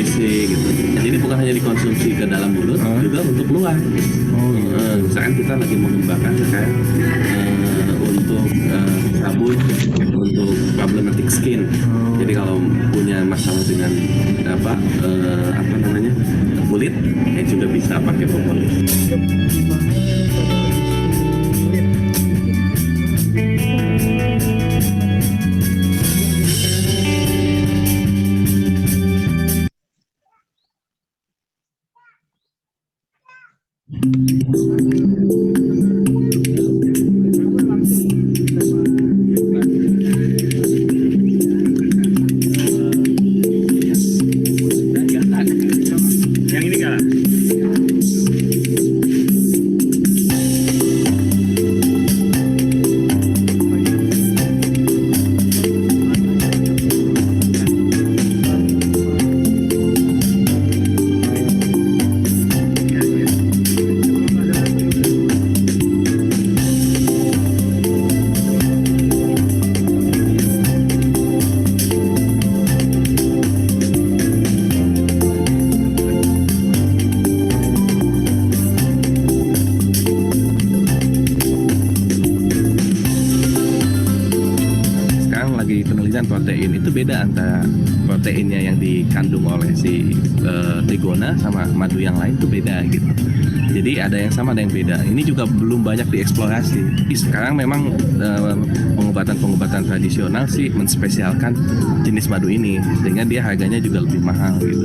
WC gitu. Jadi bukan hanya dikonsumsi ke dalam mulut, juga untuk keluar. Misalkan kita lagi mengembangkan kayak untuk sabun untuk problematic skin. Jadi kalau punya masalah dengan apa namanya kulit, ya juga bisa pakai propolis. Yang ini kalah. Lagi penelitian protein itu beda antara proteinnya yang dikandung oleh si trigona sama madu yang lain itu beda gitu. Jadi ada yang sama ada yang beda. Ini juga belum banyak dieksplorasi. Sekarang memang pengobatan tradisional sih menspesialkan jenis madu ini sehingga dia harganya juga lebih mahal gitu.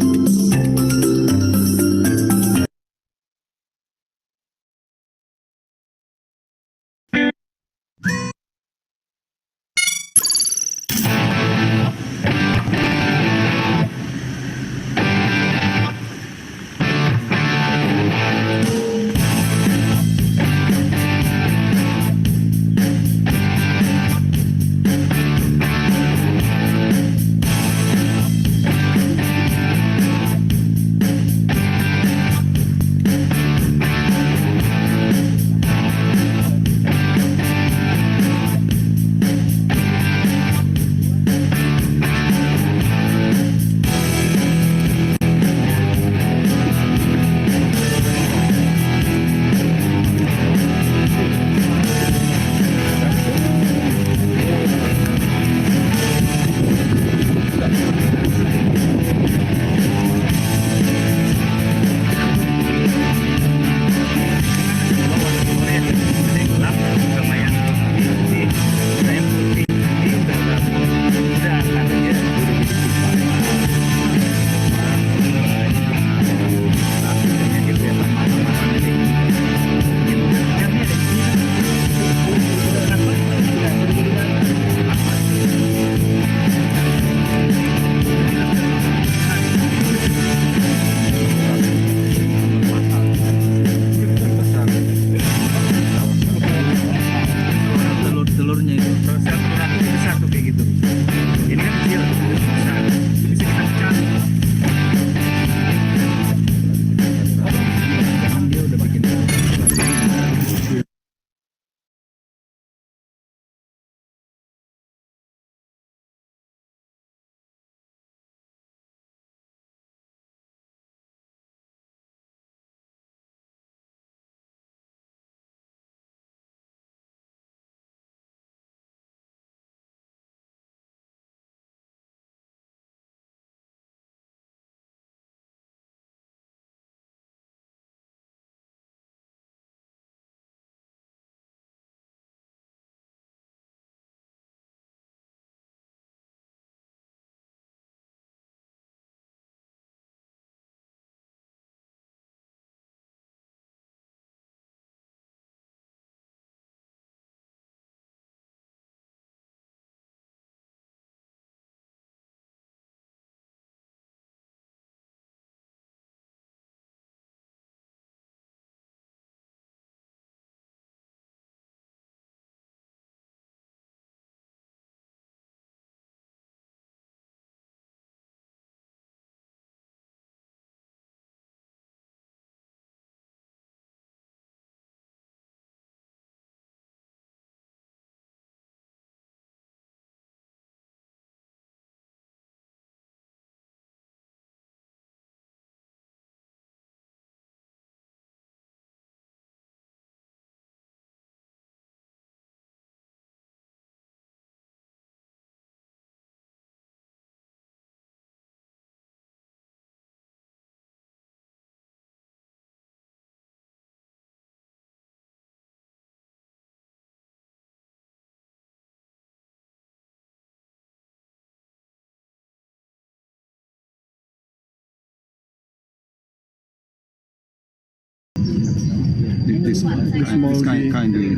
kindly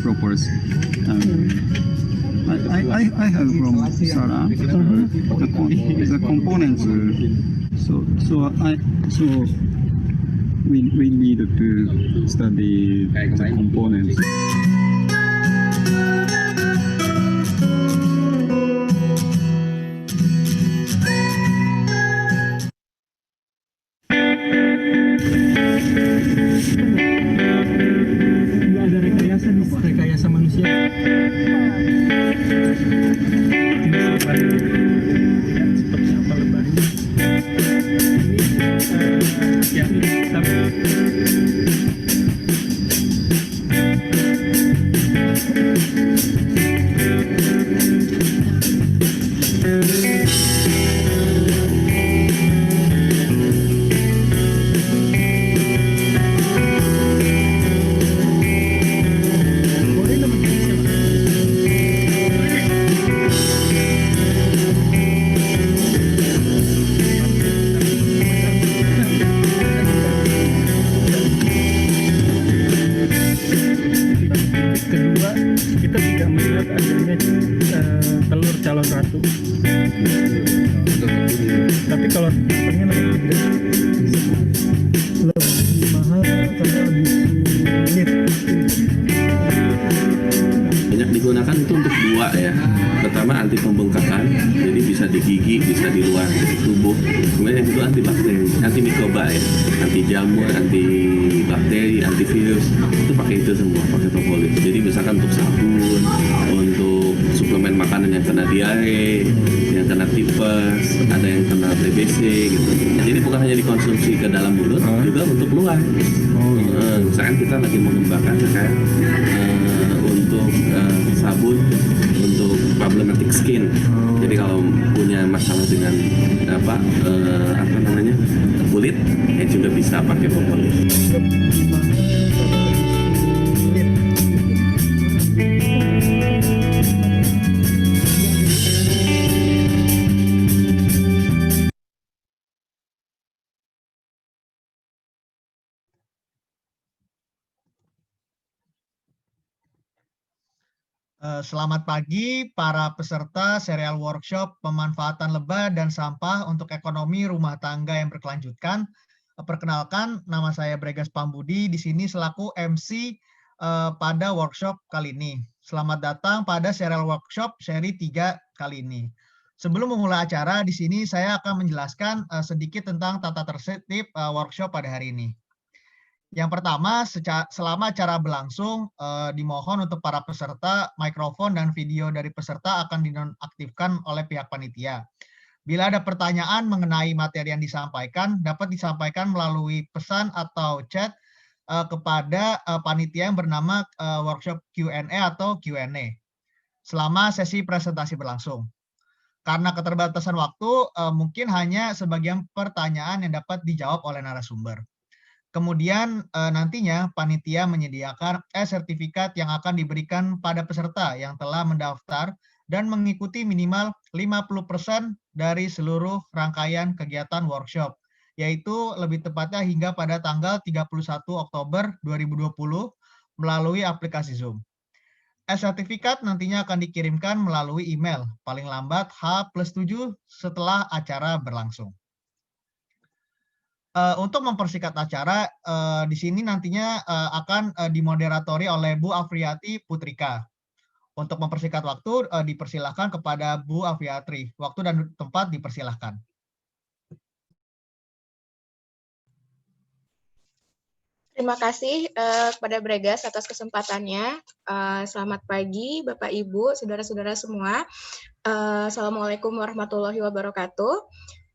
propose. I have from Sara the components. So we need to study the components. Nggak ada rekayasa manusia. Seperti apa lebahnya? Ini kedua, kita tidak melihat adanya telur calon ratu. Tapi kalau pengen lebih mahal karena lebih sulit. Banyak digunakan itu untuk dua ya. Pertama anti pembengkakan, jadi bisa di gigi, bisa di luar tubuh. Kemudian yang kedua antibakteri, anti mikroba ya, anti jamur, anti bakteri, antivirus. Itu pakai itu semua, pakai propolis. Jadi misalkan untuk sabun, untuk suplemen makanan yang kena diare, yang kena tipes, ada yang kena TBC gitu. Jadi bukan hanya dikonsumsi ke dalam mulut, juga untuk keluar. Misalkan kita lagi mengembangkan kayak untuk sabun untuk problematic skin. Jadi kalau punya masalah dengan apa namanya kulit, ya juga bisa pakai propolis. Selamat pagi para peserta serial workshop pemanfaatan lebah dan sampah untuk ekonomi rumah tangga yang berkelanjutan. Perkenalkan, nama saya Bregas Pambudi, di sini selaku MC pada workshop kali ini. Selamat datang pada serial workshop seri 3 kali ini. Sebelum memulai acara, di sini saya akan menjelaskan sedikit tentang tata tertib workshop pada hari ini. Yang pertama, selama acara berlangsung, dimohon untuk para peserta, mikrofon dan video dari peserta akan dinonaktifkan oleh pihak panitia. Bila ada pertanyaan mengenai materi yang disampaikan, dapat disampaikan melalui pesan atau chat kepada panitia yang bernama workshop Q&A atau Q&A selama sesi presentasi berlangsung. Karena keterbatasan waktu, mungkin hanya sebagian pertanyaan yang dapat dijawab oleh narasumber. Kemudian nantinya panitia menyediakan sertifikat yang akan diberikan pada peserta yang telah mendaftar dan mengikuti minimal 50% dari seluruh rangkaian kegiatan workshop, yaitu lebih tepatnya hingga pada tanggal 31 Oktober 2020 melalui aplikasi Zoom. Sertifikat nantinya akan dikirimkan melalui email paling lambat H+7 setelah acara berlangsung. Untuk mempersingkat acara, di sini nantinya akan dimoderatori oleh Bu Afriyati Putrika. Untuk mempersingkat waktu, dipersilahkan kepada Bu Afriyati. Waktu dan tempat dipersilahkan. Terima kasih kepada Bregas atas kesempatannya. Selamat pagi Bapak Ibu, saudara-saudara semua. Assalamualaikum warahmatullahi wabarakatuh.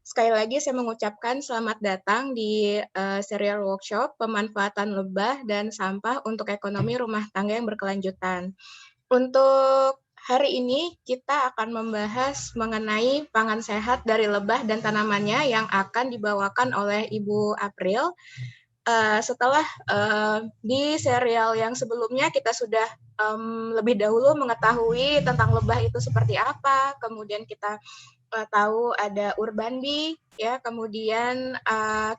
Sekali lagi saya mengucapkan selamat datang di serial workshop pemanfaatan lebah dan sampah untuk ekonomi rumah tangga yang berkelanjutan. Untuk hari ini kita akan membahas mengenai pangan sehat dari lebah dan tanamannya yang akan dibawakan oleh Ibu April. Setelah di serial yang sebelumnya kita sudah lebih dahulu mengetahui tentang lebah itu seperti apa, kemudian kita tahu ada urban bee, ya, kemudian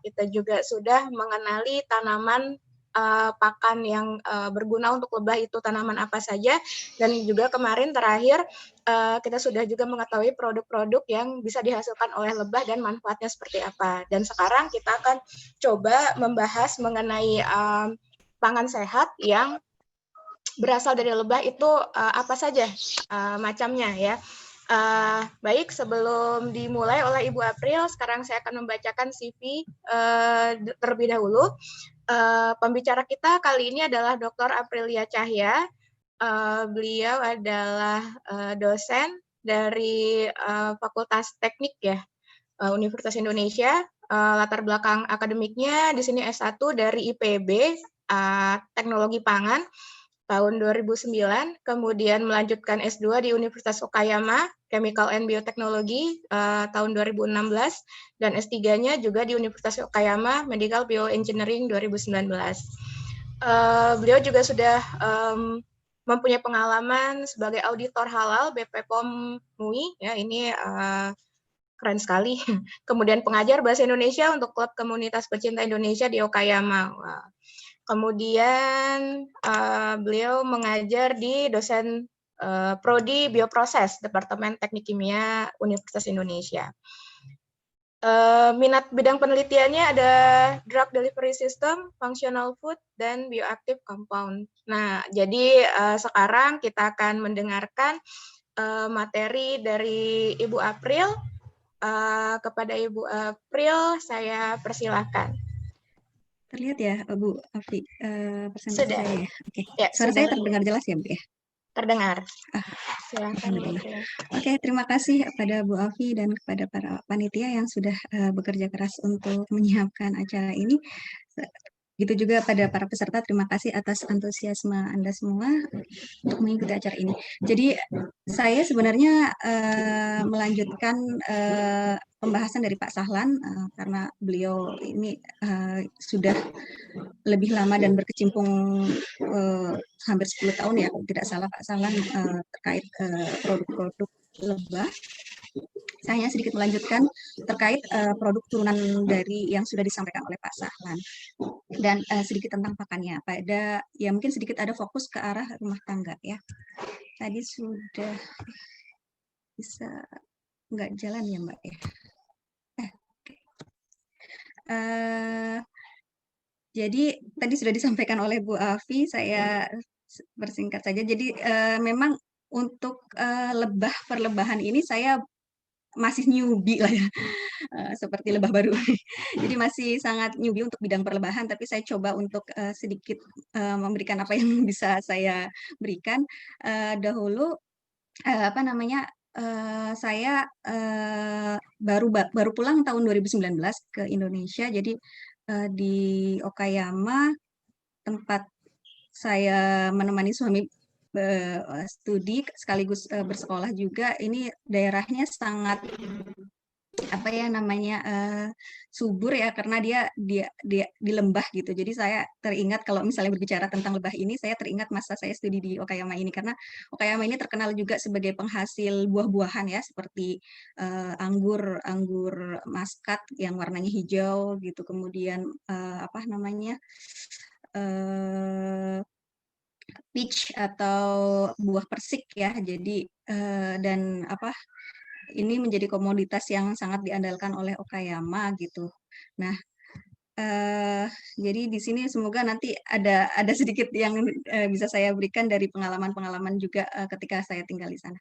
kita juga sudah mengenali tanaman pakan yang berguna untuk lebah itu tanaman apa saja, dan juga kemarin terakhir kita sudah juga mengetahui produk-produk yang bisa dihasilkan oleh lebah dan manfaatnya seperti apa. Dan sekarang kita akan coba membahas mengenai pangan sehat yang berasal dari lebah itu apa saja macamnya ya. Baik, sebelum dimulai oleh Ibu April, sekarang saya akan membacakan CV terlebih dahulu. Pembicara kita kali ini adalah Dr. Aprilia Cahya. Beliau adalah dosen dari Fakultas Teknik ya, Universitas Indonesia. Latar belakang akademiknya di sini S1 dari IPB, Teknologi Pangan tahun 2009, kemudian melanjutkan S2 di Universitas Okayama, Chemical and Biotechnology tahun 2016, dan S3-nya juga di Universitas Okayama, Medical Bioengineering 2019. Beliau juga sudah mempunyai pengalaman sebagai auditor halal BP POM MUI, ya ini keren sekali. Kemudian pengajar bahasa Indonesia untuk klub komunitas pecinta Indonesia di Okayama. Kemudian beliau mengajar di dosen Prodi Bioproses, Departemen Teknik Kimia Universitas Indonesia. Minat bidang penelitiannya ada drug delivery system, functional food, dan bioactive compound. Nah, jadi sekarang kita akan mendengarkan materi dari Ibu April. Kepada Ibu April, saya persilahkan. Terlihat ya, Bu Afi, presentasi Sudah. saya ya? Oke. Ya, Suara sudah. saya terdengar jelas ya, Bu ya? Terdengar. Silakan. Alhamdulillah. Oke, terima kasih kepada Bu Afi dan kepada para panitia yang sudah bekerja keras untuk menyiapkan acara ini. Begitu juga pada para peserta, terima kasih atas antusiasme Anda semua untuk mengikuti acara ini. Jadi saya sebenarnya melanjutkan pembahasan dari Pak Sahlan karena beliau ini sudah lebih lama dan berkecimpung hampir 10 tahun ya, tidak salah Pak Sahlan, terkait produk-produk lebah. Saya hanya sedikit melanjutkan terkait produk turunan dari yang sudah disampaikan oleh Pak Sahlan dan sedikit tentang pakannya. Pada ya mungkin sedikit ada fokus ke arah rumah tangga ya. Tadi sudah bisa nggak jalan ya Mbak ya. Jadi tadi sudah disampaikan oleh Bu Afi, saya persingkat saja. Jadi memang untuk lebah perlebahan ini saya masih newbie lah ya, seperti lebah baru. Jadi masih sangat newbie untuk bidang perlebahan, tapi saya coba untuk sedikit memberikan apa yang bisa saya berikan. Dahulu apa namanya, saya baru pulang tahun 2019 ke Indonesia. Jadi di Okayama, tempat saya menemani suami studi sekaligus bersekolah juga, ini daerahnya sangat apa ya namanya subur ya, karena dia di lembah gitu. Jadi saya teringat kalau misalnya berbicara tentang lebah ini, saya teringat masa saya studi di Okayama ini, karena Okayama ini terkenal juga sebagai penghasil buah-buahan ya, seperti anggur muskat yang warnanya hijau gitu, kemudian apa namanya peach atau buah persik ya. Jadi dan apa ini menjadi komoditas yang sangat diandalkan oleh Okayama gitu. Nah, jadi di sini semoga nanti ada sedikit yang bisa saya berikan dari pengalaman-pengalaman juga ketika saya tinggal di sana.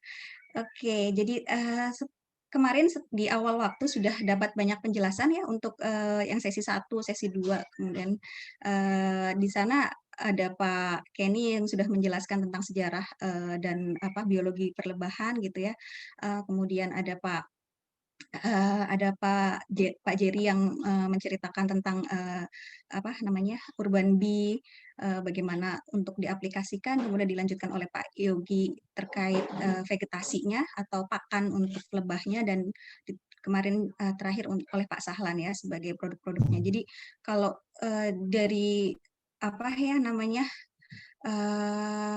Oke, jadi kemarin di awal waktu sudah dapat banyak penjelasan ya untuk yang sesi 1, sesi 2, kemudian di sana ada Pak Kenny yang sudah menjelaskan tentang sejarah dan apa biologi perlebahan gitu ya. Kemudian ada Pak Jerry yang menceritakan tentang apa namanya urban bee, bagaimana untuk diaplikasikan, kemudian dilanjutkan oleh Pak Yogi terkait vegetasinya atau pakan untuk lebahnya, dan kemarin terakhir oleh Pak Sahlan ya sebagai produk-produknya. Jadi kalau dari apa ya namanya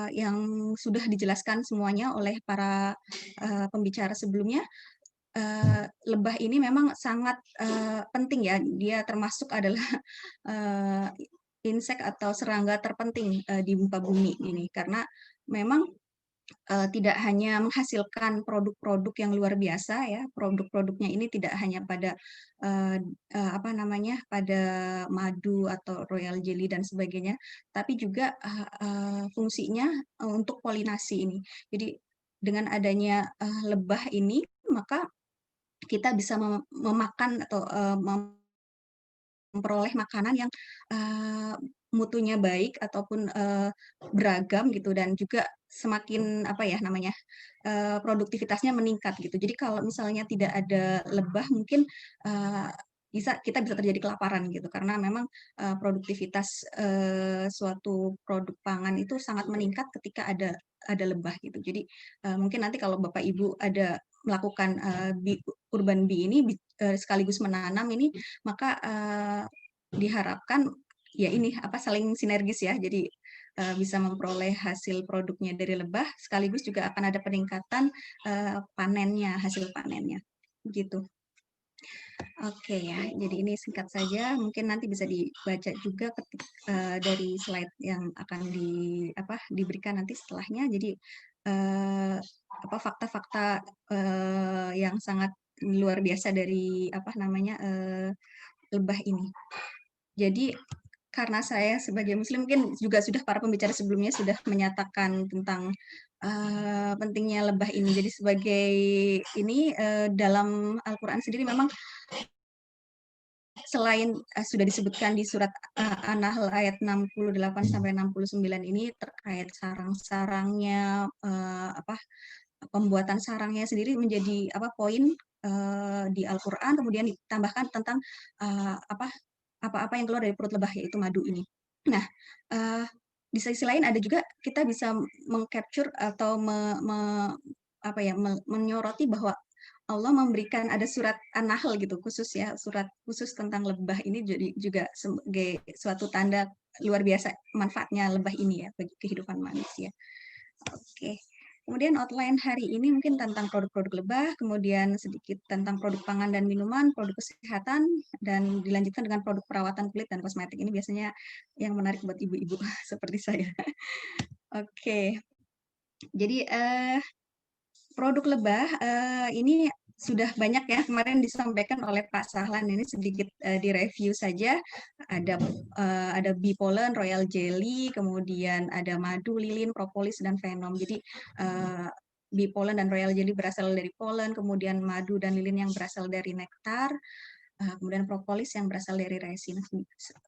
yang sudah dijelaskan semuanya oleh para pembicara sebelumnya, lebah ini memang sangat penting ya. Dia termasuk adalah insek atau serangga terpenting di muka bumi ini, karena memang tidak hanya menghasilkan produk-produk yang luar biasa ya, produk-produknya ini tidak hanya pada apa namanya, pada madu atau royal jelly dan sebagainya, tapi juga fungsinya untuk polinasi ini. Jadi dengan adanya lebah ini, maka kita bisa memakan atau memperoleh makanan yang mutunya baik ataupun beragam gitu, dan juga semakin apa ya namanya, produktivitasnya meningkat gitu. Jadi kalau misalnya tidak ada lebah mungkin kita bisa terjadi kelaparan gitu, karena memang produktivitas suatu produk pangan itu sangat meningkat ketika ada lebah gitu. Jadi mungkin nanti kalau Bapak Ibu ada melakukan urban bee ini sekaligus menanam ini, maka diharapkan ya ini apa saling sinergis ya, jadi bisa memperoleh hasil produknya dari lebah, sekaligus juga akan ada peningkatan panennya, hasil panennya gitu. Oke ya, jadi ini singkat saja, mungkin nanti bisa dibaca juga dari slide yang akan diberikan nanti setelahnya. Jadi fakta-fakta yang sangat luar biasa dari lebah ini. Jadi karena saya sebagai Muslim, mungkin juga sudah para pembicara sebelumnya sudah menyatakan tentang pentingnya lebah ini. Jadi sebagai ini dalam Al-Quran sendiri memang selain sudah disebutkan di surat An-Nahl ayat 68-69 ini terkait sarang-sarangnya, pembuatan sarangnya sendiri menjadi poin di Al-Quran, kemudian ditambahkan tentang apa-apa yang keluar dari perut lebah, yaitu madu ini. Nah, di sisi lain ada juga kita bisa mengcapture atau menyoroti bahwa Allah memberikan ada surat An-Nahl gitu khusus ya, surat khusus tentang lebah ini jadi juga sebagai suatu tanda luar biasa manfaatnya lebah ini ya bagi kehidupan manusia. Oke. Kemudian outline hari ini mungkin tentang produk-produk lebah, kemudian sedikit tentang produk pangan dan minuman, produk kesehatan, dan dilanjutkan dengan produk perawatan kulit dan kosmetik. Ini biasanya yang menarik buat ibu-ibu seperti saya. Oke. Jadi produk lebah ini sudah banyak ya kemarin disampaikan oleh Pak Sahlan, ini sedikit direview saja. Ada bee pollen, royal jelly, kemudian ada madu, lilin, propolis, dan venom. Jadi bee pollen dan royal jelly berasal dari pollen, kemudian madu dan lilin yang berasal dari nektar, kemudian propolis yang berasal dari resin.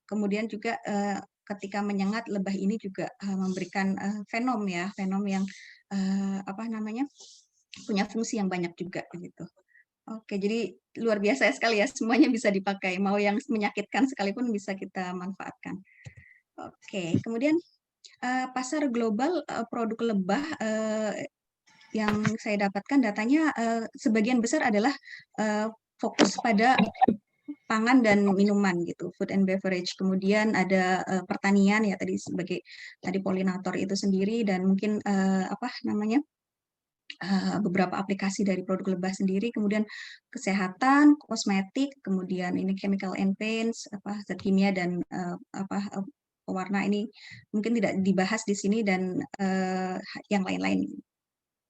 Kemudian juga ketika menyengat, lebah ini juga memberikan venom ya, venom yang punya fungsi yang banyak juga begitu. Oke, jadi luar biasa sekali ya, semuanya bisa dipakai, mau yang menyakitkan sekalipun bisa kita manfaatkan. Oke, kemudian pasar global produk lebah yang saya dapatkan datanya sebagian besar adalah fokus pada pangan dan minuman gitu, food and beverage. Kemudian ada pertanian ya tadi polinator itu sendiri, dan mungkin beberapa aplikasi dari produk lebah sendiri, kemudian kesehatan, kosmetik, kemudian ini chemical and paints, zat kimia dan pewarna, ini mungkin tidak dibahas di sini, dan yang lain-lain.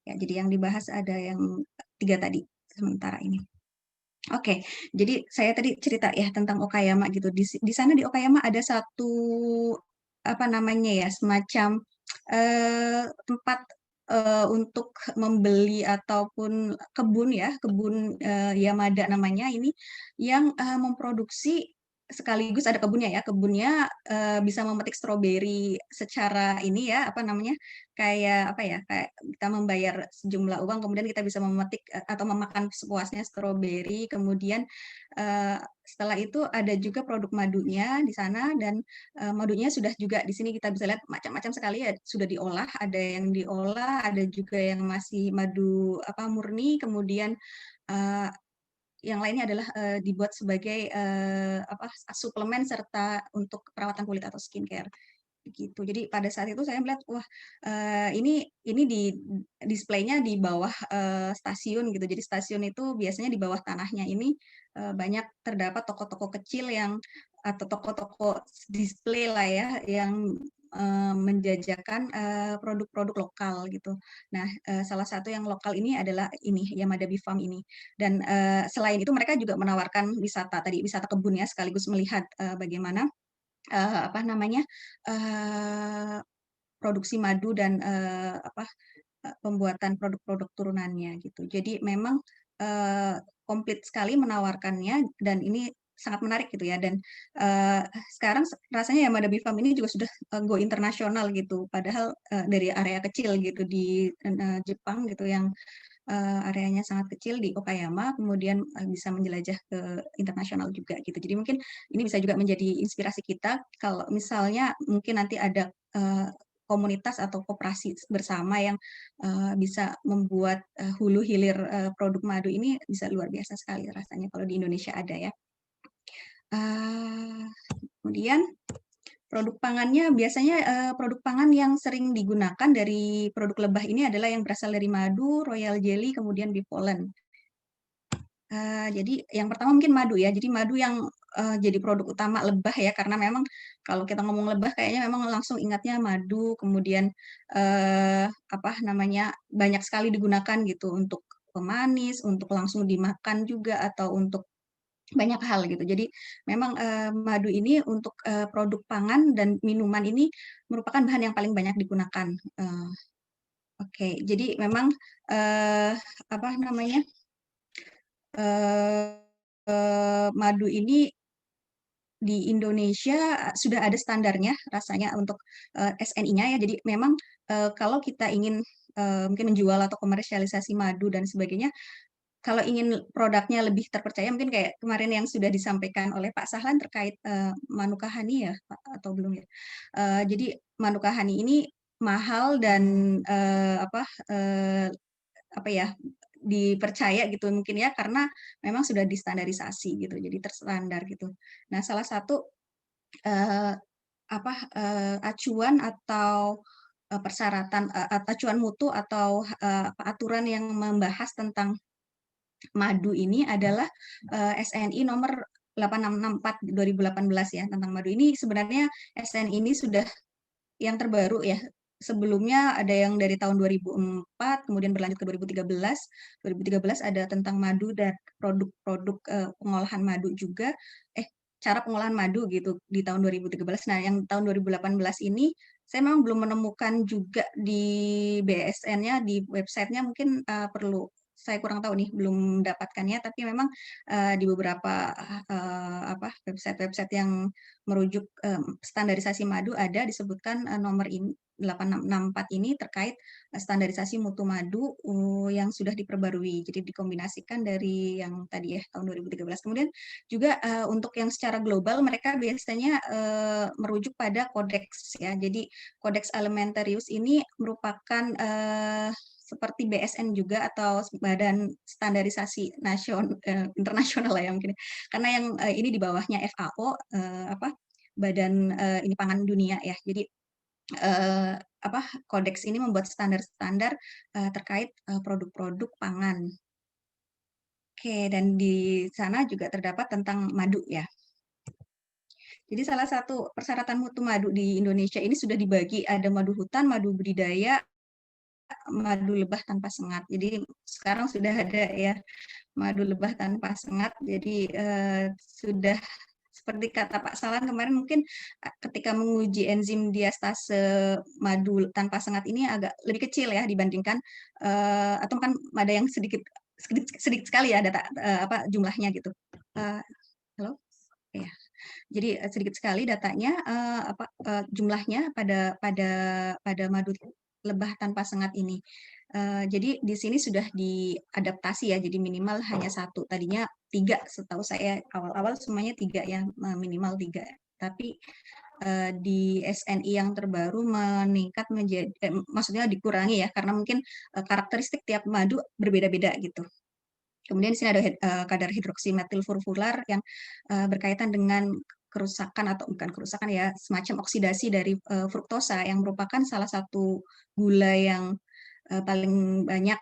Ya, jadi yang dibahas ada yang 3 tadi sementara ini. Oke, jadi saya tadi cerita ya tentang Okayama gitu. Di sana di Okayama ada satu semacam tempat untuk membeli ataupun kebun Yamada namanya ini, yang memproduksi sekaligus ada kebunnya bisa memetik stroberi secara ini ya kayak kita membayar sejumlah uang, kemudian kita bisa memetik atau memakan sepuasnya stroberi. Kemudian setelah itu ada juga produk madunya di sana, dan madunya sudah juga di sini kita bisa lihat macam-macam sekali ya, sudah diolah, ada yang diolah, ada juga yang masih madu murni, kemudian yang lainnya adalah dibuat sebagai suplemen serta untuk perawatan kulit atau skincare gitu. Jadi pada saat itu saya melihat, wah, ini di displaynya di bawah stasiun gitu. Jadi stasiun itu biasanya di bawah tanahnya ini banyak terdapat toko-toko kecil yang atau toko-toko display lah ya yang menjajakan produk-produk lokal gitu. Nah, salah satu yang lokal ini adalah ini Yamada Bee Farm ini. Dan selain itu mereka juga menawarkan wisata tadi, wisata kebun ya, sekaligus melihat bagaimana apa namanya, produksi madu dan pembuatan produk-produk turunannya gitu. Jadi memang komplit sekali menawarkannya dan ini sangat menarik gitu ya. Dan sekarang rasanya Yamada Bee Farm ini juga sudah go internasional gitu. Padahal dari area kecil gitu di Jepang gitu yang areanya sangat kecil di Okayama, kemudian bisa menjelajah ke internasional juga gitu. Jadi mungkin ini bisa juga menjadi inspirasi kita kalau misalnya mungkin nanti ada komunitas atau koperasi bersama yang bisa membuat hulu hilir produk madu ini bisa luar biasa sekali rasanya kalau di Indonesia ada ya. Kemudian produk pangannya biasanya produk pangan yang sering digunakan dari produk lebah ini adalah yang berasal dari madu, royal jelly, kemudian bee pollen. Jadi yang pertama mungkin madu ya. Jadi madu yang jadi produk utama lebah ya, karena memang kalau kita ngomong lebah kayaknya memang langsung ingatnya madu, kemudian apa namanya banyak sekali digunakan gitu untuk pemanis, untuk langsung dimakan juga atau untuk banyak hal gitu. Jadi memang madu ini untuk produk pangan dan minuman ini merupakan bahan yang paling banyak digunakan. Oke, jadi memang apa namanya madu ini di Indonesia sudah ada standarnya rasanya untuk SNI-nya ya. Jadi memang kalau kita ingin mungkin menjual atau komersialisasi madu dan sebagainya, kalau ingin produknya lebih terpercaya, mungkin kayak kemarin yang sudah disampaikan oleh Pak Sahlan terkait Manuka Honey ya, Pak, atau belum ya? Jadi Manuka Honey ini mahal dan apa ya dipercaya gitu mungkin ya karena memang sudah distandarisasi gitu, jadi terstandar gitu. Nah, salah satu acuan atau persyaratan acuan mutu atau aturan yang membahas tentang madu ini adalah SNI nomor 8664 2018 ya tentang madu ini. Sebenarnya SNI ini sudah yang terbaru ya. Sebelumnya ada yang dari tahun 2004, kemudian berlanjut ke 2013. 2013 ada tentang madu dan produk-produk pengolahan madu juga. Cara pengolahan madu gitu di tahun 2013. Nah, yang tahun 2018 ini saya memang belum menemukan juga di BSN-nya, di website-nya mungkin perlu saya kurang tahu nih, belum mendapatkannya, tapi memang di beberapa website-website yang merujuk standarisasi madu ada disebutkan nomor ini 8664 ini terkait standarisasi mutu madu yang sudah diperbarui. Jadi dikombinasikan dari yang tadi ya tahun 2013. Kemudian juga untuk yang secara global mereka biasanya merujuk pada kodeks ya. Jadi kodeks alimentarius ini merupakan seperti BSN juga atau badan standarisasi internasional lah ya mungkin. Karena yang ini di bawahnya FAO badan ini pangan dunia ya. Jadi kodeks ini membuat standar-standar terkait produk-produk pangan. Oke, dan di sana juga terdapat tentang madu ya. Jadi salah satu persyaratan mutu madu di Indonesia ini sudah dibagi, ada madu hutan, madu budidaya, madu lebah tanpa sengat. Jadi sekarang sudah ada ya madu lebah tanpa sengat. Jadi sudah seperti kata Pak Salan kemarin mungkin ketika menguji enzim diastase madu tanpa sengat ini agak lebih kecil ya dibandingkan atau kan ada yang sedikit sekali ya data jumlahnya gitu. Halo? Ya. Jadi sedikit sekali datanya jumlahnya pada madu lebah tanpa sengat ini. Jadi di sini sudah diadaptasi ya, jadi minimal hanya 1. Tadinya 3, setahu saya awal-awal semuanya 3 ya, minimal 3. Tapi di SNI yang terbaru meningkat menjadi, maksudnya dikurangi ya, karena mungkin karakteristik tiap madu berbeda-beda gitu. Kemudian di sini ada kadar hidroksimetil furfurar yang berkaitan dengan kerusakan atau bukan kerusakan ya, semacam oksidasi dari fruktosa yang merupakan salah satu gula yang paling banyak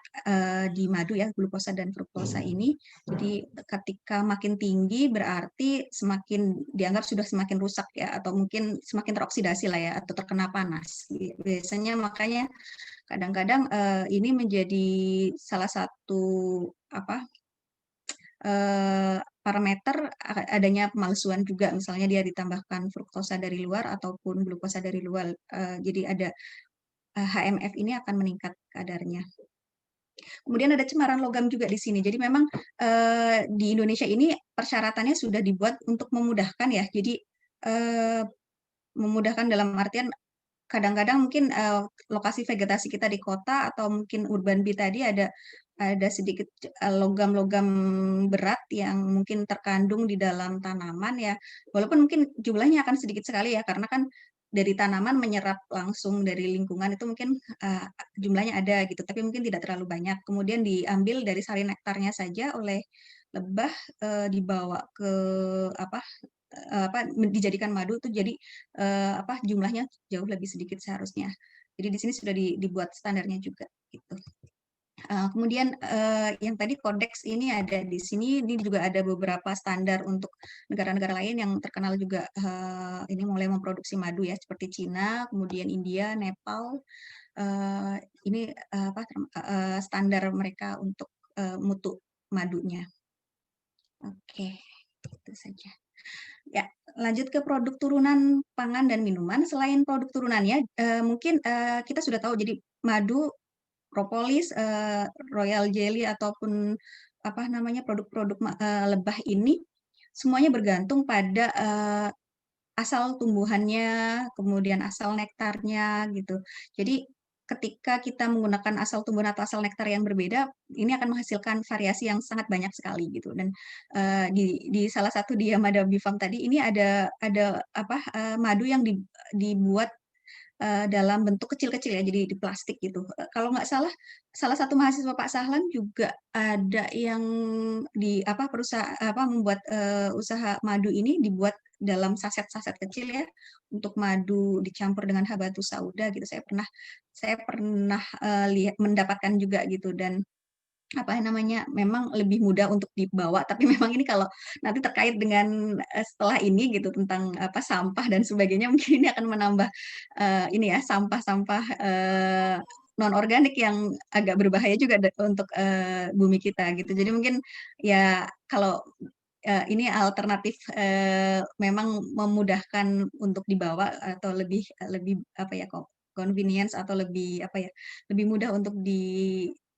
di madu ya, glukosa dan fruktosa ini. Jadi ketika makin tinggi berarti semakin dianggap sudah semakin rusak ya, atau mungkin semakin teroksidasi lah ya, atau terkena panas. Biasanya makanya kadang-kadang ini menjadi salah satu parameter adanya pemalsuan juga, misalnya dia ditambahkan fruktosa dari luar ataupun glukosa dari luar. Jadi ada HMF ini akan meningkat kadarnya. Kemudian ada cemaran logam juga di sini. Jadi memang di Indonesia ini persyaratannya sudah dibuat untuk memudahkan ya. Jadi memudahkan dalam artian kadang-kadang mungkin lokasi vegetasi kita di kota atau mungkin urban bee tadi ada sedikit logam-logam berat yang mungkin terkandung di dalam tanaman ya. Walaupun mungkin jumlahnya akan sedikit sekali ya, karena kan dari tanaman menyerap langsung dari lingkungan itu mungkin jumlahnya ada gitu, tapi mungkin tidak terlalu banyak. Kemudian diambil dari sari nektarnya saja oleh lebah, dibawa ke dijadikan madu itu jadi jumlahnya jauh lebih sedikit seharusnya. Jadi di sini sudah dibuat standarnya juga gitu. Kemudian yang tadi kodeks ini ada di sini, ini juga ada beberapa standar untuk negara-negara lain yang terkenal juga ini mulai memproduksi madu ya, seperti Cina, kemudian India, Nepal. Ini standar mereka untuk mutu madunya. Oke, itu saja. Ya, lanjut ke produk turunan pangan dan minuman. Selain produk turunannya, mungkin kita sudah tahu, jadi madu, propolis, royal jelly ataupun produk-produk lebah ini semuanya bergantung pada asal tumbuhannya, kemudian asal nektarnya gitu. Jadi ketika kita menggunakan asal tumbuhan atau asal nektar yang berbeda, ini akan menghasilkan variasi yang sangat banyak sekali gitu. Dan di salah satu di Yamada Bee Farm tadi ini ada madu yang dibuat dalam bentuk kecil-kecil ya, jadi di plastik gitu. Kalau nggak salah, salah satu mahasiswa Pak Sahlan juga ada yang membuat usaha madu ini dibuat dalam saset-saset kecil ya, untuk madu dicampur dengan habatus sauda gitu. Saya pernah mendapatkan juga gitu, dan memang lebih mudah untuk dibawa, tapi memang ini kalau nanti terkait dengan setelah ini gitu tentang sampah dan sebagainya, mungkin ini akan menambah sampah-sampah non organik yang agak berbahaya juga untuk bumi kita gitu. Jadi mungkin ya kalau ini alternatif memang memudahkan untuk dibawa atau lebih convenience atau lebih mudah untuk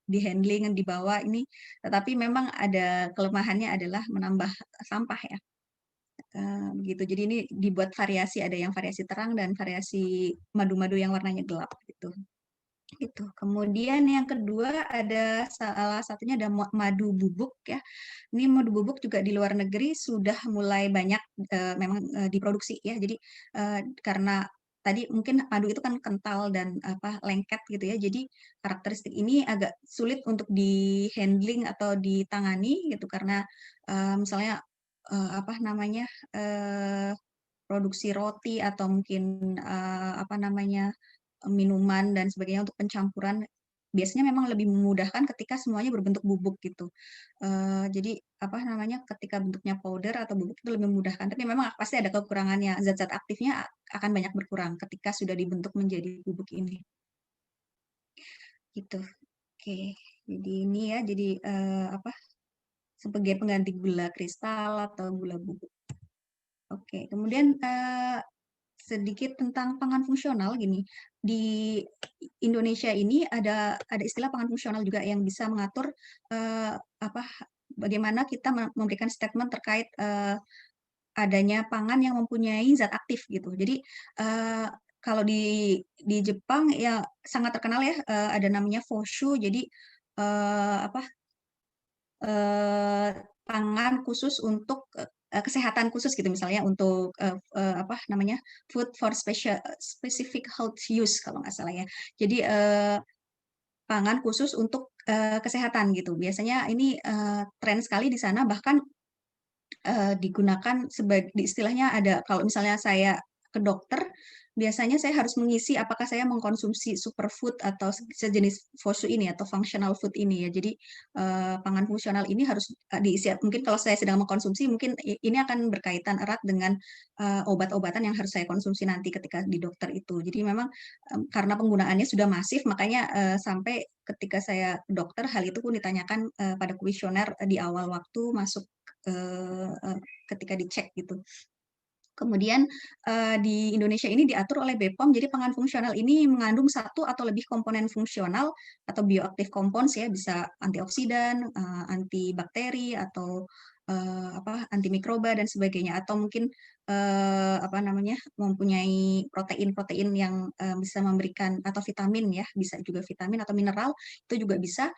di handling, dibawa ini, tetapi memang ada kelemahannya adalah menambah sampah ya. Begitu. Jadi ini dibuat variasi, ada yang variasi terang dan variasi madu-madu yang warnanya gelap gitu. Gitu. Kemudian yang kedua ada salah satunya ada madu bubuk ya. Ini madu bubuk juga di luar negeri sudah mulai banyak memang diproduksi ya. Jadi karena tadi mungkin madu itu kan kental dan lengket gitu ya. Jadi karakteristik ini agak sulit untuk di-handling atau ditangani gitu, karena misalnya produksi roti atau mungkin minuman dan sebagainya untuk pencampuran biasanya memang lebih memudahkan ketika semuanya berbentuk bubuk gitu. Jadi ketika bentuknya powder atau bubuk itu lebih memudahkan, tapi memang pasti ada kekurangannya. Zat-zat aktifnya akan banyak berkurang ketika sudah dibentuk menjadi bubuk ini. Gitu. Oke. Jadi ini ya, jadi sebagai pengganti gula kristal atau gula bubuk. Oke, kemudian sedikit tentang pangan fungsional gini. Di Indonesia ini ada istilah pangan fungsional juga yang bisa mengatur bagaimana kita memberikan statement terkait adanya pangan yang mempunyai zat aktif gitu. Jadi kalau di Jepang ya sangat terkenal ya, ada namanya Foshu. Jadi pangan khusus untuk kesehatan khusus gitu, misalnya untuk food for specific health use kalau nggak salah ya. Jadi pangan khusus untuk kesehatan gitu. Biasanya ini tren sekali di sana, bahkan digunakan sebagai istilahnya ada kalau misalnya saya ke dokter biasanya saya harus mengisi apakah saya mengkonsumsi superfood atau sejenis FOSU ini atau functional food ini ya. Jadi pangan fungsional ini harus diisi. Mungkin kalau saya sedang mengkonsumsi mungkin ini akan berkaitan erat dengan obat-obatan yang harus saya konsumsi nanti ketika di dokter itu. Jadi memang karena penggunaannya sudah masif makanya sampai ketika saya ke dokter hal itu pun ditanyakan pada kuesioner di awal waktu masuk ketika dicek gitu. Kemudian di Indonesia ini diatur oleh BPOM, jadi pangan fungsional ini mengandung satu atau lebih komponen fungsional atau bioactive compounds ya, bisa antioksidan, antibakteri atau antimikroba dan sebagainya, atau mungkin mempunyai protein-protein yang bisa memberikan atau vitamin ya, bisa juga vitamin atau mineral itu juga bisa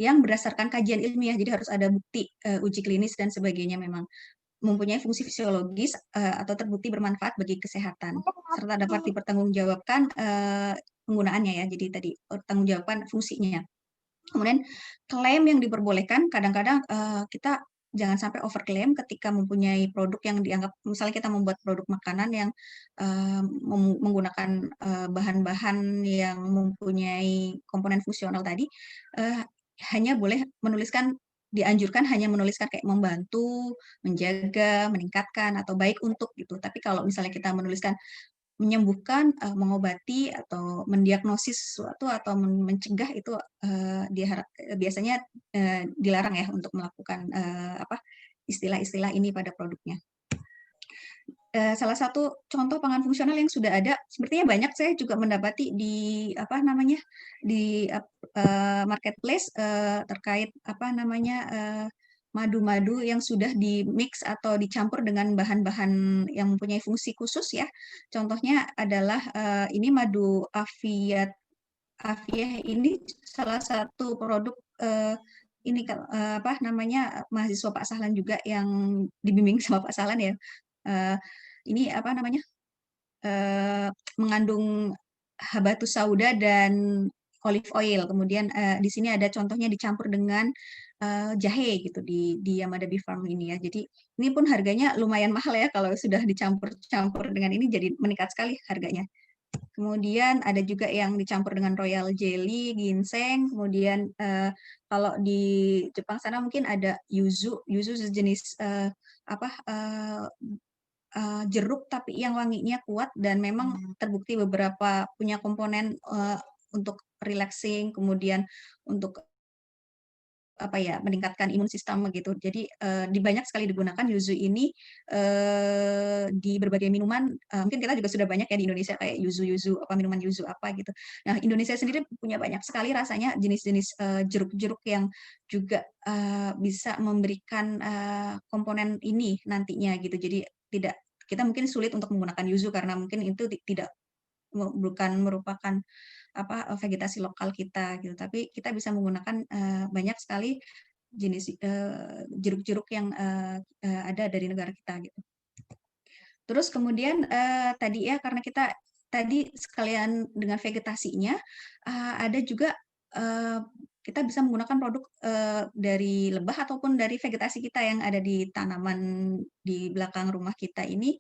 yang berdasarkan kajian ilmiah, jadi harus ada bukti uji klinis dan sebagainya memang mempunyai fungsi fisiologis atau terbukti bermanfaat bagi kesehatan serta dapat dipertanggungjawabkan penggunaannya ya. Jadi tadi pertanggungjawabkan fungsinya. Kemudian klaim yang diperbolehkan kadang-kadang kita jangan sampai overklaim ketika mempunyai produk yang dianggap misalnya kita membuat produk makanan yang menggunakan bahan-bahan yang mempunyai komponen fungsional tadi hanya boleh menuliskan dianjurkan hanya menuliskan kayak membantu, menjaga, meningkatkan, atau baik untuk gitu. Tapi kalau misalnya kita menuliskan menyembuhkan, mengobati, atau mendiagnosis sesuatu, atau mencegah itu biasanya dilarang ya untuk melakukan istilah-istilah ini pada produknya. Salah satu contoh pangan fungsional yang sudah ada, sepertinya banyak saya juga mendapati di di marketplace terkait madu-madu yang sudah di mix atau dicampur dengan bahan-bahan yang mempunyai fungsi khusus ya. Contohnya adalah ini madu Afiat ini salah satu produk ini mahasiswa Pak Sahlan juga yang dibimbing sama Pak Sahlan ya. Ini mengandung habatus sauda dan olive oil. Kemudian di sini ada contohnya dicampur dengan jahe gitu di Yamada Bee Farm ini ya. Jadi ini pun harganya lumayan mahal ya kalau sudah dicampur-campur dengan ini jadi meningkat sekali harganya. Kemudian ada juga yang dicampur dengan royal jelly, ginseng. Kemudian kalau di Jepang sana mungkin ada yuzu sejenis jeruk tapi yang wanginya kuat dan memang terbukti beberapa punya komponen untuk relaxing, kemudian untuk meningkatkan imun sistem gitu. Jadi di banyak sekali digunakan yuzu ini di berbagai minuman. Mungkin kita juga sudah banyak ya di Indonesia kayak yuzu minuman yuzu gitu. Nah, Indonesia sendiri punya banyak sekali rasanya jenis-jenis jeruk-jeruk yang juga bisa memberikan komponen ini nantinya gitu. Jadi kita mungkin sulit untuk menggunakan yuzu karena mungkin itu bukan merupakan vegetasi lokal kita gitu, tapi kita bisa menggunakan banyak sekali jenis jeruk-jeruk yang ada dari negara kita gitu. Terus kemudian tadi ya karena kita tadi sekalian dengan vegetasinya ada juga kita bisa menggunakan produk dari lebah ataupun dari vegetasi kita yang ada di tanaman di belakang rumah kita ini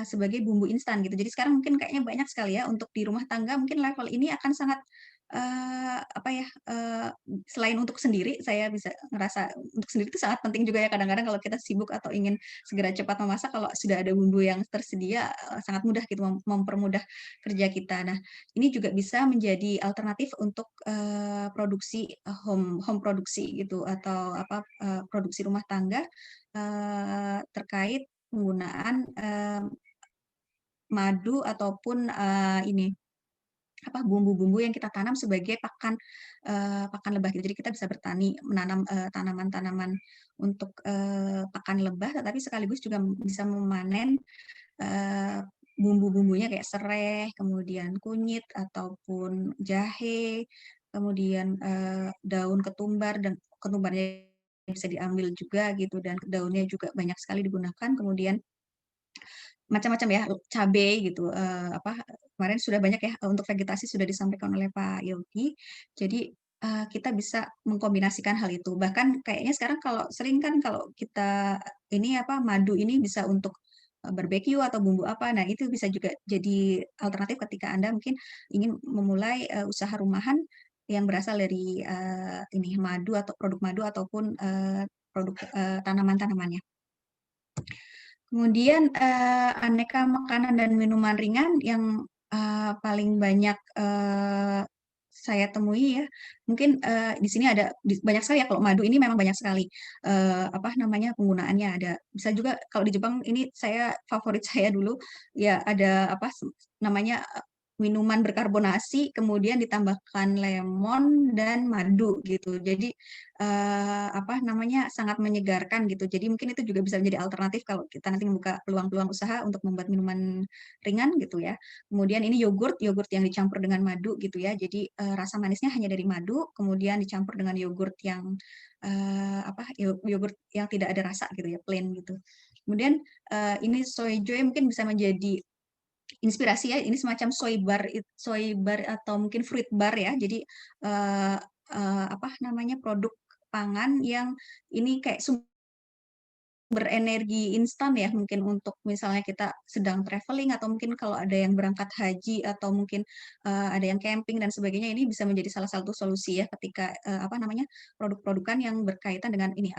sebagai bumbu instan gitu. Jadi sekarang mungkin kayaknya banyak sekali ya untuk di rumah tangga mungkin level ini akan sangat selain untuk sendiri saya bisa ngerasa untuk sendiri itu sangat penting juga ya kadang-kadang kalau kita sibuk atau ingin segera cepat memasak kalau sudah ada bumbu yang tersedia sangat mudah gitu mempermudah kerja kita. Nah, ini juga bisa menjadi alternatif untuk produksi home produksi gitu atau produksi rumah tangga terkait penggunaan madu ataupun bumbu-bumbu yang kita tanam sebagai pakan lebah gitu. Jadi kita bisa menanam tanaman-tanaman untuk pakan lebah, tetapi sekaligus juga bisa memanen bumbu-bumbunya kayak serai, kemudian kunyit ataupun jahe, kemudian daun ketumbar dan ketumbarnya bisa diambil juga gitu dan daunnya juga banyak sekali digunakan. Kemudian macam-macam ya cabai gitu kemarin sudah banyak ya untuk vegetasi sudah disampaikan oleh Pak Yogi. Jadi kita bisa mengkombinasikan hal itu. Bahkan kayaknya sekarang sering kan kalau kita ini madu ini bisa untuk barbeque atau bumbu apa. Nah, itu bisa juga jadi alternatif ketika Anda mungkin ingin memulai usaha rumahan yang berasal dari ini madu atau produk madu ataupun produk tanaman-tanamannya. Kemudian aneka makanan dan minuman ringan yang paling banyak saya temui ya, mungkin di sini ada banyak sekali ya, kalau madu ini memang banyak sekali penggunaannya. Bisa juga kalau di Jepang ini favorit saya dulu ya, ada namanya minuman berkarbonasi kemudian ditambahkan lemon dan madu gitu. Jadi sangat menyegarkan gitu. Jadi mungkin itu juga bisa menjadi alternatif kalau kita nanti membuka peluang-peluang usaha untuk membuat minuman ringan gitu ya. Kemudian ini yogurt yang dicampur dengan madu gitu ya. Jadi rasa manisnya hanya dari madu, kemudian dicampur dengan yogurt yang yogurt yang tidak ada rasa gitu ya, plain gitu. Kemudian ini soyjoy mungkin bisa menjadi inspirasi ya. Ini semacam soy bar atau mungkin fruit bar ya. Jadi produk pangan yang ini kayak berenergi instan ya, mungkin untuk misalnya kita sedang traveling atau mungkin kalau ada yang berangkat haji atau mungkin ada yang camping dan sebagainya, ini bisa menjadi salah satu solusi ya ketika produk-produkan yang berkaitan dengan ini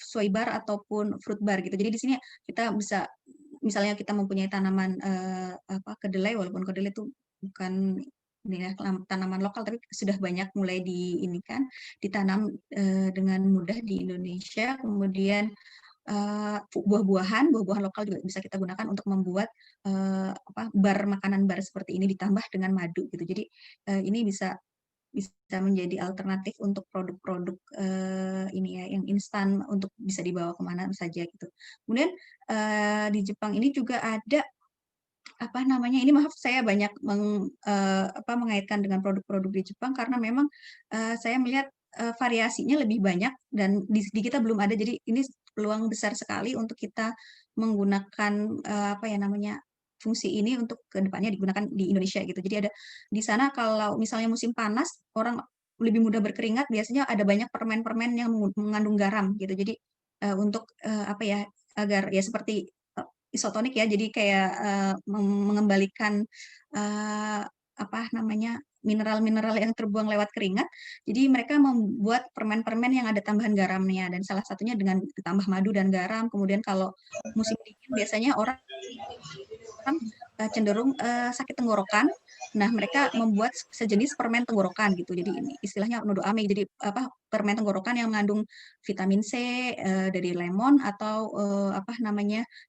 soy bar ataupun fruit bar gitu. Jadi di sini kita bisa misalnya kita mempunyai tanaman kedelai, walaupun kedelai itu bukan tanaman lokal tapi sudah banyak mulai ditanam dengan mudah di Indonesia. Kemudian buah-buahan lokal juga bisa kita gunakan untuk membuat makanan bar seperti ini ditambah dengan madu gitu. Jadi ini bisa menjadi alternatif untuk produk-produk ini ya, yang instan untuk bisa dibawa kemana saja gitu. Kemudian di Jepang ini juga ada ini maaf saya banyak mengaitkan dengan produk-produk di Jepang karena memang saya melihat variasinya lebih banyak dan di kita belum ada. Jadi ini peluang besar sekali untuk kita menggunakan fungsi ini untuk kedepannya digunakan di Indonesia gitu. Jadi ada di sana kalau misalnya musim panas orang lebih mudah berkeringat, biasanya ada banyak permen-permen yang mengandung garam gitu. Jadi untuk agar ya seperti isotonik ya, jadi kayak mengembalikan mineral-mineral yang terbuang lewat keringat. Jadi mereka membuat permen-permen yang ada tambahan garamnya, dan salah satunya dengan ditambah madu dan garam. Kemudian kalau musim dingin biasanya orang cenderung sakit tenggorokan. Nah, mereka membuat sejenis permen tenggorokan gitu. Jadi ini istilahnya nodoame. Jadi permen tenggorokan yang mengandung vitamin C dari lemon atau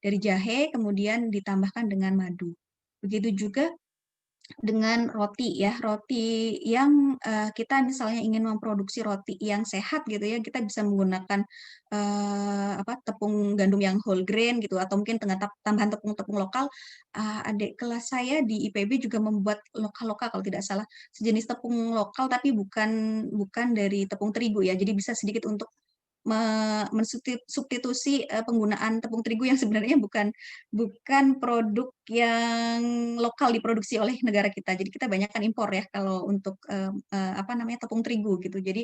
dari jahe, kemudian ditambahkan dengan madu. Begitu juga dengan roti ya, roti yang kita misalnya ingin memproduksi roti yang sehat gitu ya, kita bisa menggunakan tepung gandum yang whole grain gitu, atau mungkin dengan tambahan tepung-tepung lokal. Adik kelas saya di IPB juga membuat lokal-lokal kalau tidak salah, sejenis tepung lokal tapi bukan dari tepung terigu ya, jadi bisa sedikit untuk mensubstitusi penggunaan tepung terigu yang sebenarnya bukan produk yang lokal diproduksi oleh negara kita. Jadi kita banyak kan impor ya kalau untuk tepung terigu gitu. Jadi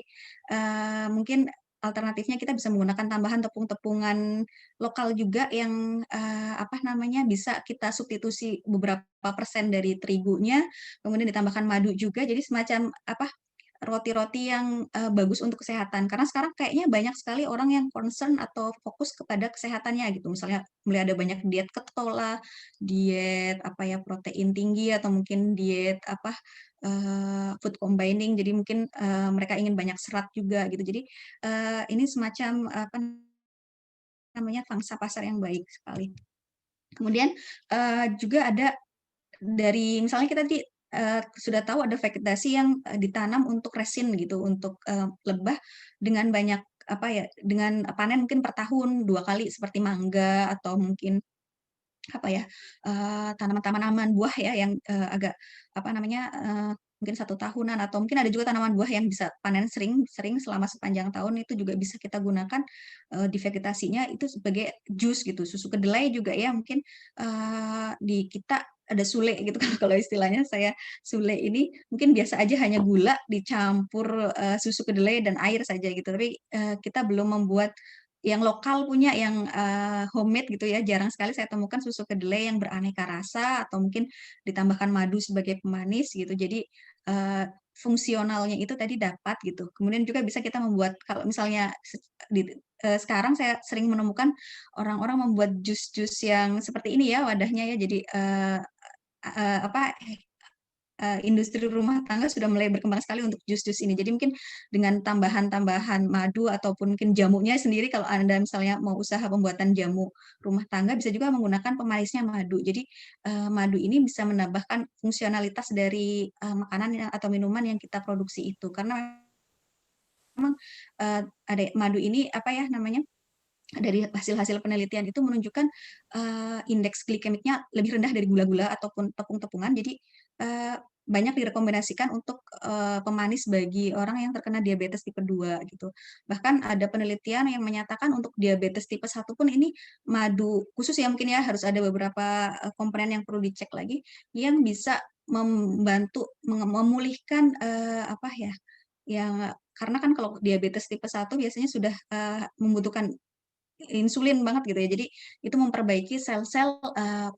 mungkin alternatifnya kita bisa menggunakan tambahan tepung-tepungan lokal juga yang bisa kita substitusi beberapa persen dari terigunya, kemudian ditambahkan madu juga. Jadi semacam roti-roti yang bagus untuk kesehatan, karena sekarang kayaknya banyak sekali orang yang concern atau fokus kepada kesehatannya gitu. Misalnya mulai ada banyak diet keto lah, diet protein tinggi, atau mungkin diet food combining. Jadi mungkin mereka ingin banyak serat juga gitu. Jadi ini semacam pangsa pasar yang baik sekali. Kemudian juga ada dari misalnya kita sudah tahu ada vegetasi yang ditanam untuk resin gitu, untuk lebah dengan banyak dengan panen mungkin per tahun 2 kali seperti mangga, atau mungkin tanaman-tanaman buah ya yang agak mungkin 1 tahunan, atau mungkin ada juga tanaman buah yang bisa panen sering selama sepanjang tahun. Itu juga bisa kita gunakan di vegetasinya itu sebagai jus gitu. Susu kedelai juga ya mungkin kita ada sule gitu kan kalau istilahnya saya sule ini mungkin biasa aja hanya gula dicampur susu kedelai dan air saja gitu. Tapi kita belum membuat yang lokal punya yang homemade gitu ya. Jarang sekali saya temukan susu kedelai yang beraneka rasa atau mungkin ditambahkan madu sebagai pemanis gitu. Jadi fungsionalnya itu tadi dapat gitu. Kemudian juga bisa kita membuat kalau misalnya sekarang saya sering menemukan orang-orang membuat jus-jus yang seperti ini ya wadahnya ya. Jadi apa industri rumah tangga sudah mulai berkembang sekali untuk jus-jus ini. Jadi mungkin dengan tambahan-tambahan madu ataupun mungkin jamunya sendiri kalau Anda misalnya mau usaha pembuatan jamu rumah tangga bisa juga menggunakan pemanisnya madu. Jadi madu ini bisa menambahkan fungsionalitas dari makanan atau minuman yang kita produksi itu. Karena memang ada madu ini apa ya namanya? Dari hasil-hasil penelitian itu menunjukkan indeks glikemiknya lebih rendah dari gula-gula ataupun tepung-tepungan. Jadi banyak direkomendasikan untuk pemanis bagi orang yang terkena diabetes tipe 2 gitu. Bahkan ada penelitian yang menyatakan untuk diabetes tipe 1 pun ini madu khusus ya mungkin ya harus ada beberapa komponen yang perlu dicek lagi yang bisa membantu memulihkan apa ya yang karena kan kalau diabetes tipe 1 biasanya sudah membutuhkan insulin banget gitu ya. Jadi itu memperbaiki sel-sel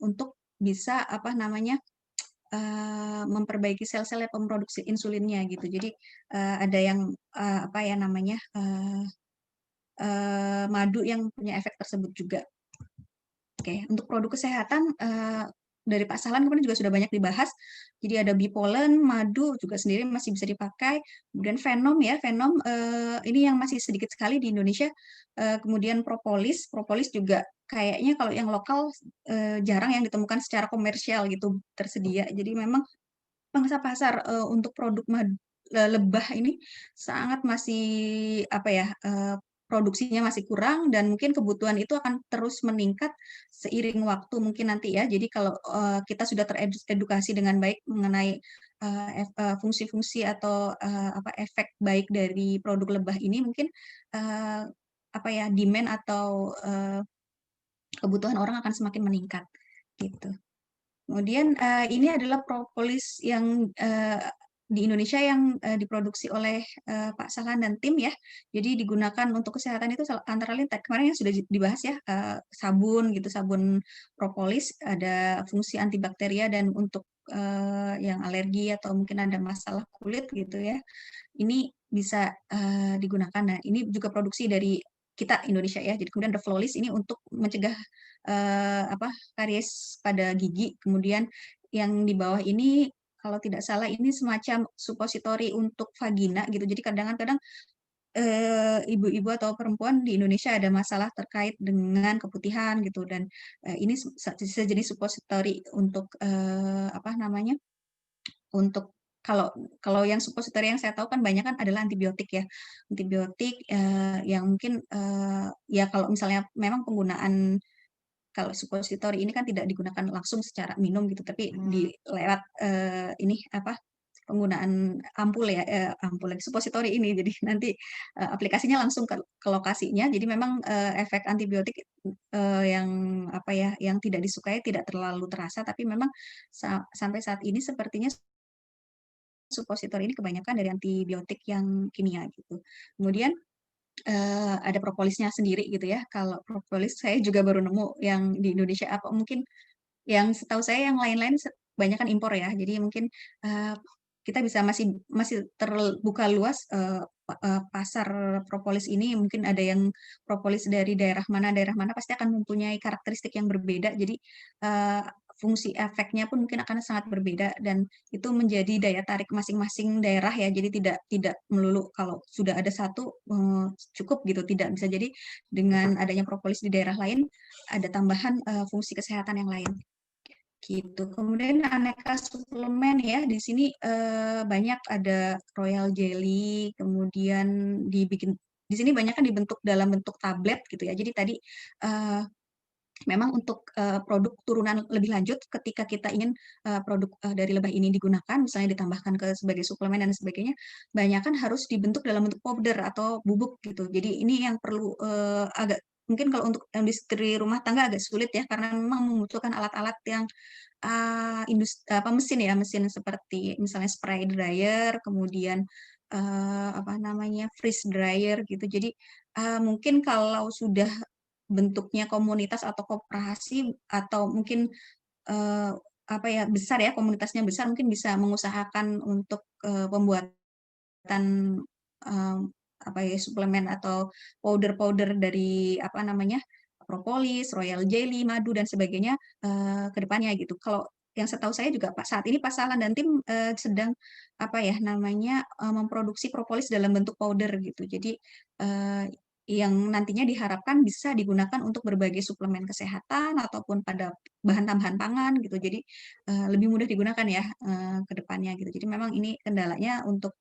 untuk bisa apa namanya memperbaiki sel-sel yang memproduksi insulinnya gitu. Jadi ada yang apa ya namanya madu yang punya efek tersebut juga. Oke, untuk produk kesehatan dari Pak Sahlan kemarin juga sudah banyak dibahas. Jadi ada bipolen, madu juga sendiri masih bisa dipakai. Kemudian venom ya, venom ini yang masih sedikit sekali di Indonesia. Kemudian propolis, propolis juga kayaknya kalau yang lokal jarang yang ditemukan secara komersial gitu tersedia. Jadi memang pangsa pasar untuk produk lebah ini sangat masih apa ya produksinya masih kurang dan mungkin kebutuhan itu akan terus meningkat seiring waktu mungkin nanti ya. Jadi kalau kita sudah teredukasi dengan baik mengenai fungsi-fungsi atau apa efek baik dari produk lebah ini mungkin apa ya demand atau kebutuhan orang akan semakin meningkat gitu. Kemudian ini adalah propolis yang di Indonesia yang diproduksi oleh Pak Sahlan dan tim ya. Jadi digunakan untuk kesehatan itu antara lain kemarin yang sudah dibahas ya sabun gitu, sabun propolis ada fungsi antibakteria dan untuk yang alergi atau mungkin ada masalah kulit gitu ya. Ini bisa digunakan. Nah, ini juga produksi dari kita Indonesia ya. Jadi kemudian ada Flawless ini untuk mencegah apa karies pada gigi. Kemudian yang di bawah ini kalau tidak salah ini semacam supositori untuk vagina gitu. Jadi kadang-kadang ibu-ibu atau perempuan di Indonesia ada masalah terkait dengan keputihan gitu dan ini sejenis supositori untuk apa namanya? Untuk kalau yang supositori yang saya tahu kan banyak kan adalah antibiotik ya. Antibiotik yang mungkin ya kalau misalnya memang penggunaan kalau supositori ini kan tidak digunakan langsung secara minum gitu, tapi di lewat ini apa penggunaan ampul ya, ampul lagi supositori ini. Jadi nanti aplikasinya langsung ke lokasinya. Jadi memang efek antibiotik yang apa ya, yang tidak disukai tidak terlalu terasa, tapi memang sampai saat ini sepertinya supositori ini kebanyakan dari antibiotik yang kimia gitu. Kemudian ada propolisnya sendiri gitu ya. Kalau propolis saya juga baru nemu yang di Indonesia apa mungkin yang setahu saya yang lain-lain kebanyakan impor ya. Jadi mungkin kita bisa masih terbuka luas pasar propolis ini. Mungkin ada yang propolis dari daerah mana pasti akan mempunyai karakteristik yang berbeda. Jadi fungsi efeknya pun mungkin akan sangat berbeda dan itu menjadi daya tarik masing-masing daerah ya. Jadi tidak melulu kalau sudah ada satu cukup gitu, tidak bisa jadi dengan adanya propolis di daerah lain ada tambahan fungsi kesehatan yang lain. Gitu. Kemudian aneka suplemen ya di sini banyak ada royal jelly, kemudian dibikin di sini banyak kan dibentuk dalam bentuk tablet gitu ya. Jadi tadi memang untuk produk turunan lebih lanjut ketika kita ingin produk dari lebah ini digunakan, misalnya ditambahkan sebagai suplemen dan sebagainya, banyak kan harus dibentuk dalam bentuk powder atau bubuk gitu. Jadi ini yang perlu agak mungkin kalau untuk industri rumah tangga agak sulit ya, karena memang membutuhkan alat-alat yang mesin ya, mesin seperti misalnya spray dryer, kemudian freeze dryer gitu. Jadi mungkin kalau sudah bentuknya komunitas atau koperasi atau mungkin besar ya, komunitasnya besar, mungkin bisa mengusahakan untuk pembuatan suplemen atau powder-powder dari propolis, royal jelly, madu dan sebagainya ke depannya gitu. Kalau yang setahu saya juga saat ini Pak Salan dan tim sedang memproduksi propolis dalam bentuk powder gitu. Jadi yang nantinya diharapkan bisa digunakan untuk berbagai suplemen kesehatan ataupun pada bahan tambahan pangan gitu. Jadi lebih mudah digunakan ya ke depannya gitu. Jadi memang ini kendalanya untuk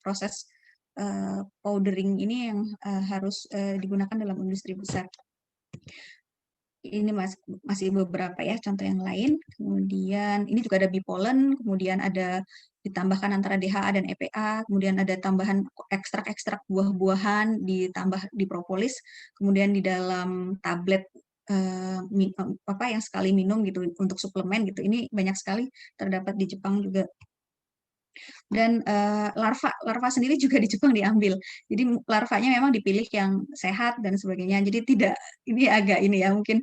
proses powdering ini yang harus digunakan dalam industri besar. Ini masih beberapa ya contoh yang lain. Kemudian ini juga ada bipolen, kemudian ada ditambahkan antara DHA dan EPA, kemudian ada tambahan ekstrak-ekstrak buah-buahan ditambah di propolis, kemudian di dalam tablet yang sekali minum gitu untuk suplemen gitu. Ini banyak sekali terdapat di Jepang juga. Dan larva sendiri juga di Jepang diambil. Jadi larvanya memang dipilih yang sehat dan sebagainya. Jadi tidak, ini agak ini ya, mungkin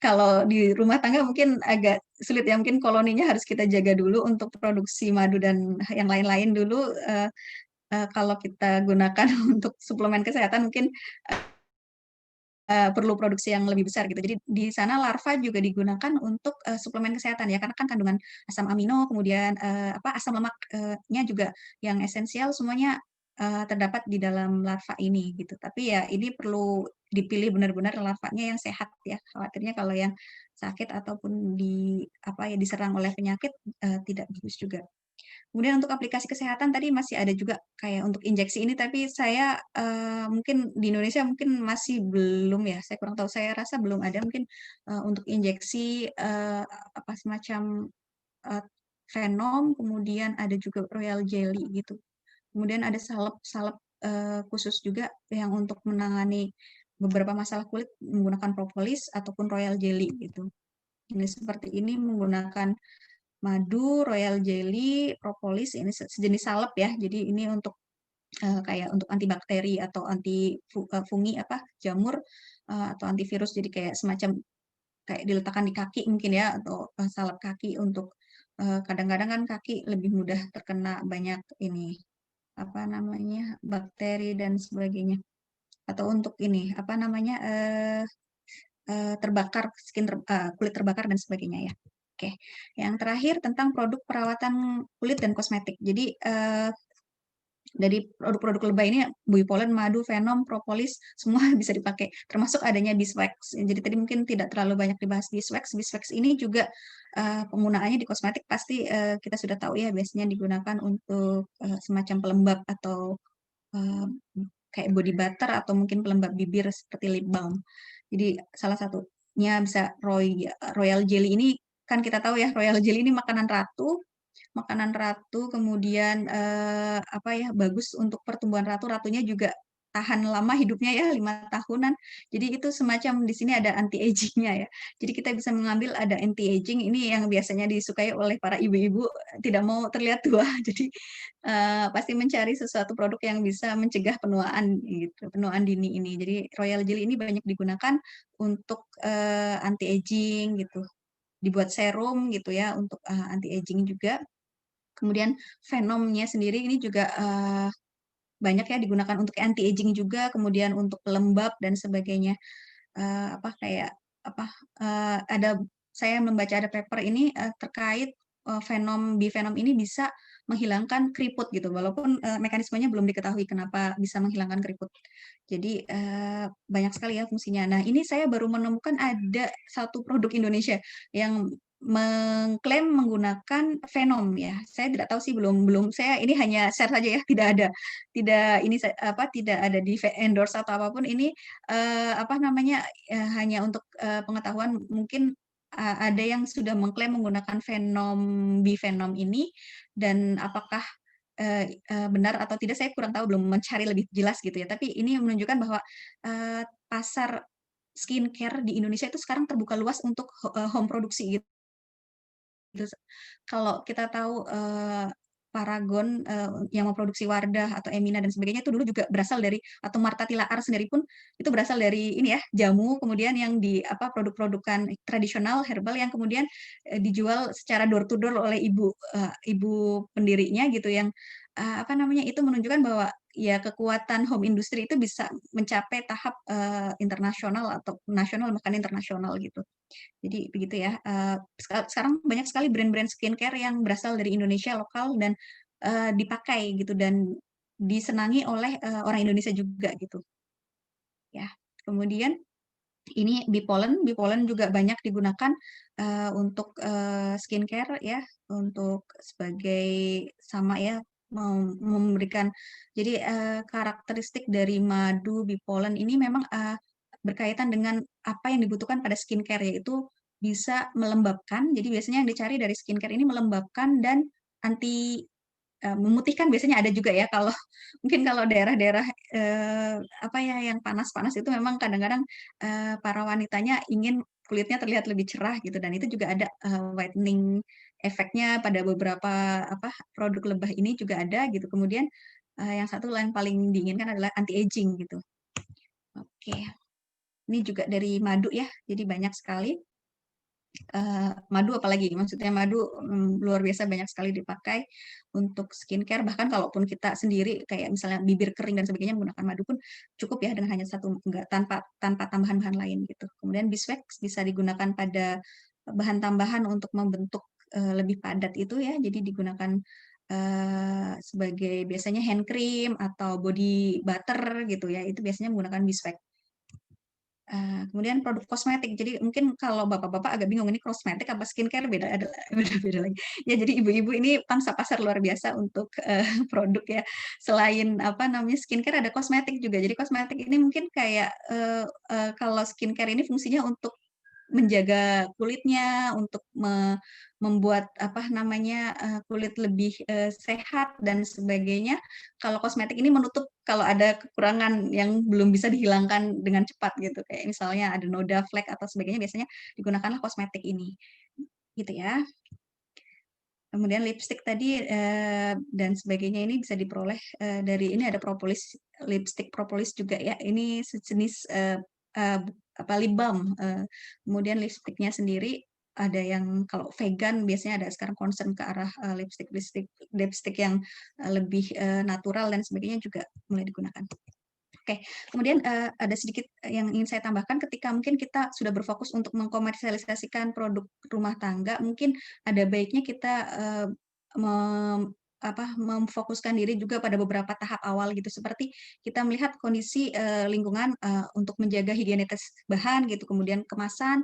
kalau di rumah tangga mungkin agak sulit ya, mungkin koloninya harus kita jaga dulu untuk produksi madu dan yang lain-lain dulu. Kalau kita gunakan untuk suplemen kesehatan mungkin perlu produksi yang lebih besar gitu. Jadi di sana larva juga digunakan untuk suplemen kesehatan ya, karena kan kandungan asam amino, kemudian asam lemaknya juga yang esensial semuanya terdapat di dalam larva ini gitu. Tapi ya ini perlu dipilih benar-benar larvanya yang sehat ya. Khawatirnya kalau yang sakit ataupun diserang oleh penyakit tidak bagus juga. Kemudian untuk aplikasi kesehatan tadi masih ada juga kayak untuk injeksi ini, tapi saya mungkin di Indonesia mungkin masih belum ya, saya kurang tahu, saya rasa belum ada mungkin untuk injeksi semacam Venom, kemudian ada juga Royal Jelly gitu. Kemudian ada salep khusus juga yang untuk menangani beberapa masalah kulit menggunakan propolis ataupun Royal Jelly gitu. Ini seperti ini menggunakan madu, royal jelly, propolis, ini sejenis salep ya. Jadi ini untuk kayak untuk antibakteri atau anti fungi jamur atau antivirus. Jadi kayak semacam kayak diletakkan di kaki mungkin ya, atau salep kaki untuk kadang-kadang kan kaki lebih mudah terkena banyak ini bakteri dan sebagainya. Atau untuk ini terbakar, kulit terbakar dan sebagainya ya. Oke, yang terakhir tentang produk perawatan kulit dan kosmetik. Jadi dari produk-produk lebay ini, bipolen, madu, venom, propolis, semua bisa dipakai. Termasuk adanya beeswax. Jadi tadi mungkin tidak terlalu banyak dibahas beeswax. Beeswax ini juga penggunaannya di kosmetik pasti kita sudah tahu ya, biasanya digunakan untuk semacam pelembab atau kayak body butter atau mungkin pelembab bibir seperti lip balm. Jadi salah satunya bisa royal jelly ini. Kan kita tahu ya, royal jelly ini makanan ratu, kemudian bagus untuk pertumbuhan ratu. Ratunya juga tahan lama hidupnya ya, 5 tahunan. Jadi itu semacam di sini ada anti agingnya ya. Jadi kita bisa mengambil ada anti aging ini yang biasanya disukai oleh para ibu-ibu, tidak mau terlihat tua. Jadi pasti mencari sesuatu produk yang bisa mencegah penuaan gitu, penuaan dini ini. Jadi royal jelly ini banyak digunakan untuk anti aging gitu. Dibuat serum gitu ya untuk anti aging juga. Kemudian Venomnya sendiri ini juga banyak ya digunakan untuk anti aging juga, kemudian untuk pelembab dan sebagainya. Ada saya membaca ada paper ini terkait Venom ini bisa menghilangkan keriput gitu, walaupun mekanismenya belum diketahui kenapa bisa menghilangkan keriput. Jadi banyak sekali ya fungsinya. Nah, ini saya baru menemukan ada satu produk Indonesia yang mengklaim menggunakan Venom ya. Saya tidak tahu sih, belum saya ini hanya share saja ya, tidak ada di endorse atau apapun. Ini hanya untuk pengetahuan, mungkin ada yang sudah mengklaim menggunakan Venom ini, dan apakah benar atau tidak saya kurang tahu, belum mencari lebih jelas gitu ya. Tapi ini menunjukkan bahwa pasar skincare di Indonesia itu sekarang terbuka luas untuk home produksi gitu. Kalau kita tahu Paragon yang memproduksi Wardah atau Emina dan sebagainya itu dulu juga berasal dari, atau Marta Tilaar sendiri pun itu berasal dari ini ya, jamu kemudian yang di produk-produkan tradisional herbal yang kemudian dijual secara door to door oleh ibu pendirinya gitu, yang itu menunjukkan bahwa ya kekuatan home industry itu bisa mencapai tahap internasional atau nasional bahkan internasional gitu. Jadi begitu ya. Sekarang banyak sekali brand-brand skincare yang berasal dari Indonesia lokal dan dipakai gitu dan disenangi oleh orang Indonesia juga gitu. Ya. Kemudian ini Bipollen juga banyak digunakan untuk skincare ya, untuk sebagai sama ya memberikan. Jadi karakteristik dari madu Bipollen ini memang berkaitan dengan apa yang dibutuhkan pada skincare, yaitu bisa melembabkan. Jadi biasanya yang dicari dari skincare ini melembabkan dan anti memutihkan biasanya ada juga ya, kalau mungkin kalau daerah-daerah yang panas-panas itu memang kadang-kadang para wanitanya ingin kulitnya terlihat lebih cerah gitu, dan itu juga ada whitening efeknya pada beberapa produk lebah ini juga ada gitu. Kemudian yang satu yang paling diinginkan adalah anti aging gitu. Oke. Ini juga dari madu ya, jadi banyak sekali. Madu apalagi, maksudnya madu luar biasa banyak sekali dipakai untuk skincare, bahkan kalaupun kita sendiri kayak misalnya bibir kering dan sebagainya menggunakan madu pun cukup ya dengan hanya satu, enggak tanpa tambahan-bahan lain gitu. Kemudian beeswax bisa digunakan pada bahan tambahan untuk membentuk lebih padat itu ya, jadi digunakan sebagai biasanya hand cream atau body butter gitu ya, itu biasanya menggunakan beeswax. Kemudian produk kosmetik. Jadi mungkin kalau bapak-bapak agak bingung ini kosmetik apa skincare, beda lagi. Ya jadi ibu-ibu ini pangsa pasar luar biasa untuk produk ya. Selain skincare ada kosmetik juga. Jadi kosmetik ini mungkin kayak kalau skincare ini fungsinya untuk menjaga kulitnya, untuk membuat kulit lebih sehat dan sebagainya. Kalau kosmetik ini menutup kalau ada kekurangan yang belum bisa dihilangkan dengan cepat gitu, kayak misalnya ada noda, flek atau sebagainya, biasanya digunakanlah kosmetik ini, gitu ya. Kemudian lipstik tadi dan sebagainya ini bisa diperoleh dari ini, ada propolis, lipstik propolis juga ya. Ini sejenis lip balm. Kemudian lipstiknya sendiri ada yang kalau vegan biasanya ada sekarang concern ke arah lipstik yang lebih natural dan sebagainya juga mulai digunakan. Oke, kemudian ada sedikit yang ingin saya tambahkan, ketika mungkin kita sudah berfokus untuk mengkomersialisasikan produk rumah tangga, mungkin ada baiknya kita memfokuskan diri juga pada beberapa tahap awal gitu, seperti kita melihat kondisi lingkungan untuk menjaga higienitas bahan gitu, kemudian kemasan,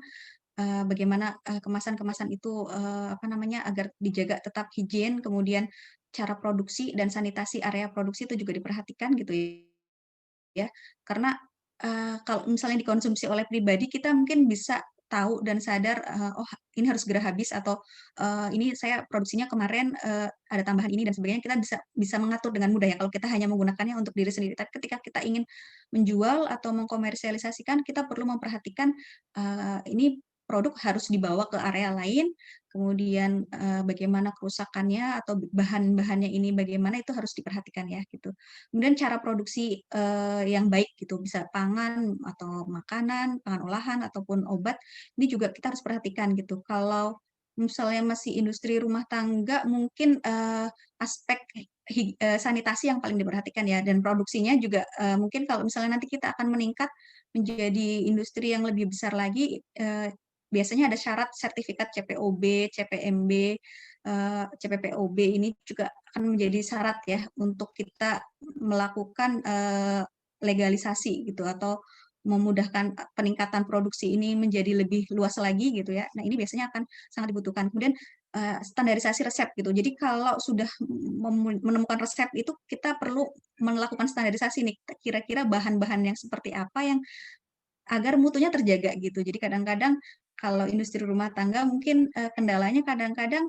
bagaimana kemasan-kemasan itu agar dijaga tetap higien, kemudian cara produksi dan sanitasi area produksi itu juga diperhatikan gitu ya. Karena kalau misalnya dikonsumsi oleh pribadi, kita mungkin bisa tahu dan sadar, oh ini harus segera habis, atau ini saya produksinya kemarin ada tambahan ini dan sebagainya. Kita bisa mengatur dengan mudah ya kalau kita hanya menggunakannya untuk diri sendiri. Tapi ketika kita ingin menjual atau mengkomersialisasikan, kita perlu memperhatikan ini produk harus dibawa ke area lain, kemudian bagaimana kerusakannya atau bahan-bahannya ini bagaimana, itu harus diperhatikan ya gitu. Kemudian cara produksi yang baik gitu, bisa pangan atau makanan, pangan olahan ataupun obat, ini juga kita harus perhatikan gitu. Kalau misalnya masih industri rumah tangga, mungkin aspek sanitasi yang paling diperhatikan ya, dan produksinya juga mungkin kalau misalnya nanti kita akan meningkat menjadi industri yang lebih besar lagi, biasanya ada syarat sertifikat CPOB, CPMB, CPPOB ini juga akan menjadi syarat ya untuk kita melakukan legalisasi gitu, atau memudahkan peningkatan produksi ini menjadi lebih luas lagi gitu ya. Nah ini biasanya akan sangat dibutuhkan. Kemudian standarisasi resep gitu. Jadi kalau sudah menemukan resep itu, kita perlu melakukan standarisasi nih, kira-kira bahan-bahan yang seperti apa yang agar mutunya terjaga gitu. Jadi kadang-kadang kalau industri rumah tangga mungkin kendalanya kadang-kadang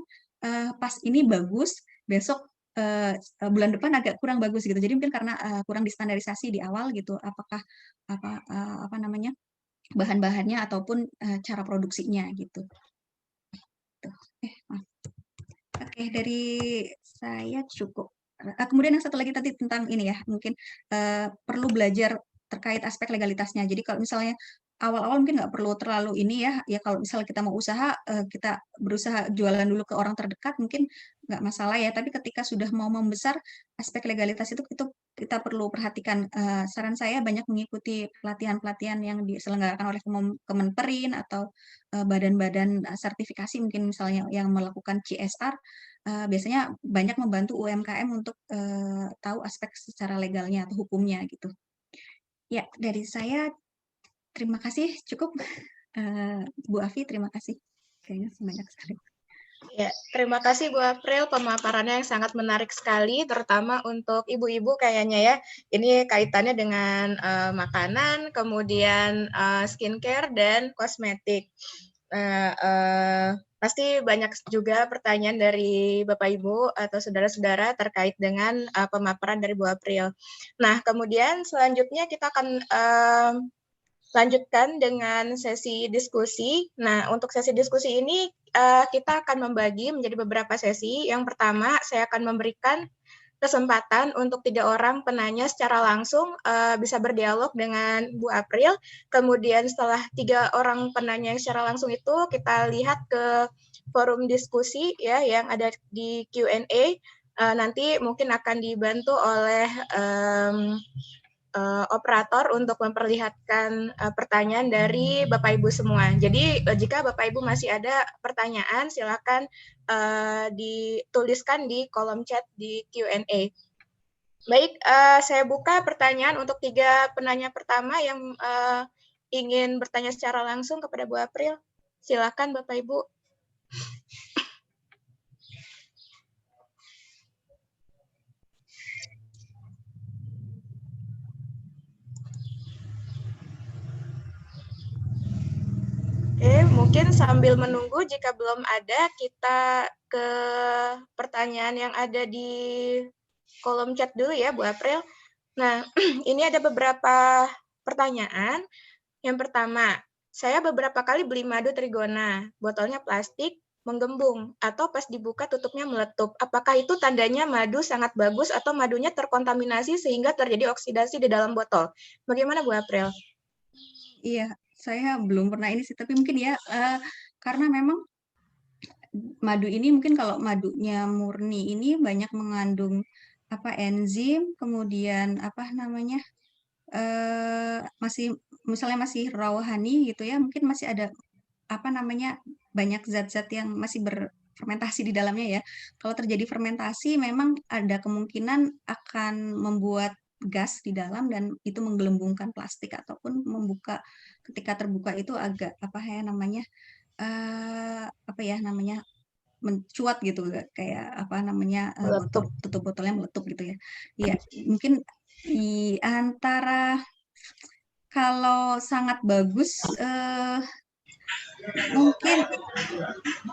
pas ini bagus, besok bulan depan agak kurang bagus gitu. Jadi mungkin karena kurang distandarisasi di awal gitu. Apakah bahan-bahannya ataupun cara produksinya gitu. Tuh. Maaf. Oke, dari saya cukup. Kemudian yang satu lagi tadi tentang ini ya, mungkin perlu belajar terkait aspek legalitasnya. Jadi kalau misalnya awal-awal mungkin nggak perlu terlalu ini ya, ya kalau misalnya kita mau usaha, kita berusaha jualan dulu ke orang terdekat mungkin nggak masalah ya. Tapi ketika sudah mau membesar, aspek legalitas itu kita perlu perhatikan. Saran saya banyak mengikuti pelatihan-pelatihan yang diselenggarakan oleh Kemenperin atau badan-badan sertifikasi mungkin misalnya yang melakukan CSR. Biasanya banyak membantu UMKM untuk tahu aspek secara legalnya atau hukumnya gitu. Ya, dari saya terima kasih, cukup. Bu Afi, terima kasih. Kayaknya banyak sekali. Ya, terima kasih Bu April, pemaparannya yang sangat menarik sekali, terutama untuk ibu-ibu kayaknya ya. Ini kaitannya dengan makanan, kemudian skincare, dan kosmetik. Pasti banyak juga pertanyaan dari Bapak Ibu atau saudara-saudara terkait dengan pemaparan dari Bu April. Nah, kemudian selanjutnya kita akan lanjutkan dengan sesi diskusi. Nah, untuk sesi diskusi ini kita akan membagi menjadi beberapa sesi. Yang pertama, saya akan memberikan kesempatan untuk 3 orang penanya secara langsung bisa berdialog dengan Bu April. Kemudian setelah 3 orang penanya yang secara langsung itu, kita lihat ke forum diskusi ya yang ada di Q&A. Nanti mungkin akan dibantu oleh operator untuk memperlihatkan pertanyaan dari Bapak Ibu semua. Jadi jika Bapak Ibu masih ada pertanyaan, silakan dituliskan di kolom chat di Q&A. Baik, saya buka pertanyaan untuk 3 penanya pertama yang ingin bertanya secara langsung kepada Bu April. Silakan Bapak Ibu. Oke, mungkin sambil menunggu jika belum ada, kita ke pertanyaan yang ada di kolom chat dulu ya, Bu April. Nah, ini ada beberapa pertanyaan. Yang pertama, saya beberapa kali beli madu trigona, botolnya plastik, menggembung, atau pas dibuka tutupnya meletup. Apakah itu tandanya madu sangat bagus atau madunya terkontaminasi sehingga terjadi oksidasi di dalam botol? Bagaimana Bu April? Iya, saya belum pernah ini sih, tapi mungkin ya karena memang madu ini mungkin kalau madunya murni ini banyak mengandung enzim, kemudian masih misalnya masih raw honey gitu ya, mungkin masih ada banyak zat-zat yang masih berfermentasi di dalamnya ya. Kalau terjadi fermentasi memang ada kemungkinan akan membuat gas di dalam dan itu menggelembungkan plastik ataupun ketika terbuka itu agak mencuat gitu, kayak tutup botolnya meletup gitu ya. Iya, mungkin di antara kalau sangat bagus mungkin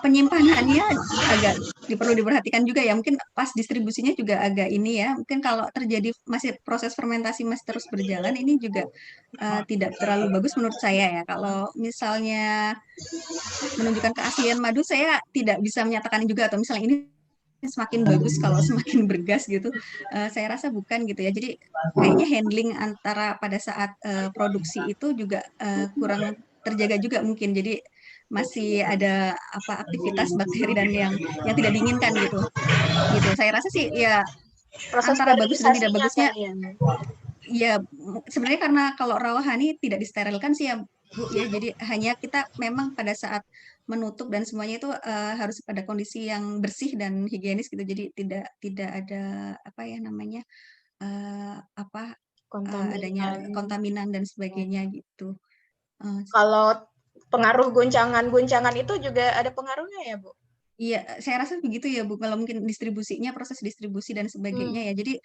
penyimpanannya agak perlu diperhatikan juga ya. Mungkin pas distribusinya juga agak ini ya. Mungkin kalau terjadi masih proses fermentasi masih terus berjalan, ini juga tidak terlalu bagus menurut saya ya. Kalau misalnya menunjukkan keaslian madu, saya tidak bisa menyatakan juga atau misalnya ini semakin bagus kalau semakin bergas gitu. Saya rasa bukan gitu ya. Jadi kayaknya handling antara pada saat produksi itu juga kurang terjaga juga mungkin. Jadi masih ada aktivitas bakteri dan yang tidak diinginkan gitu. Gitu. Saya rasa sih ya Proses antara bagus dan tidak bagusnya. kalian. Ya sebenarnya karena kalau raw honey tidak disterilkan sih ya Bu ya. Jadi hanya kita memang pada saat menutup dan semuanya itu harus pada kondisi yang bersih dan higienis gitu. Jadi tidak ada adanya kontaminan dan sebagainya gitu. Kalau pengaruh guncangan-guncangan itu juga ada pengaruhnya ya, Bu? Iya, saya rasa begitu ya Bu. Kalau mungkin distribusinya, proses distribusi dan sebagainya ya. Jadi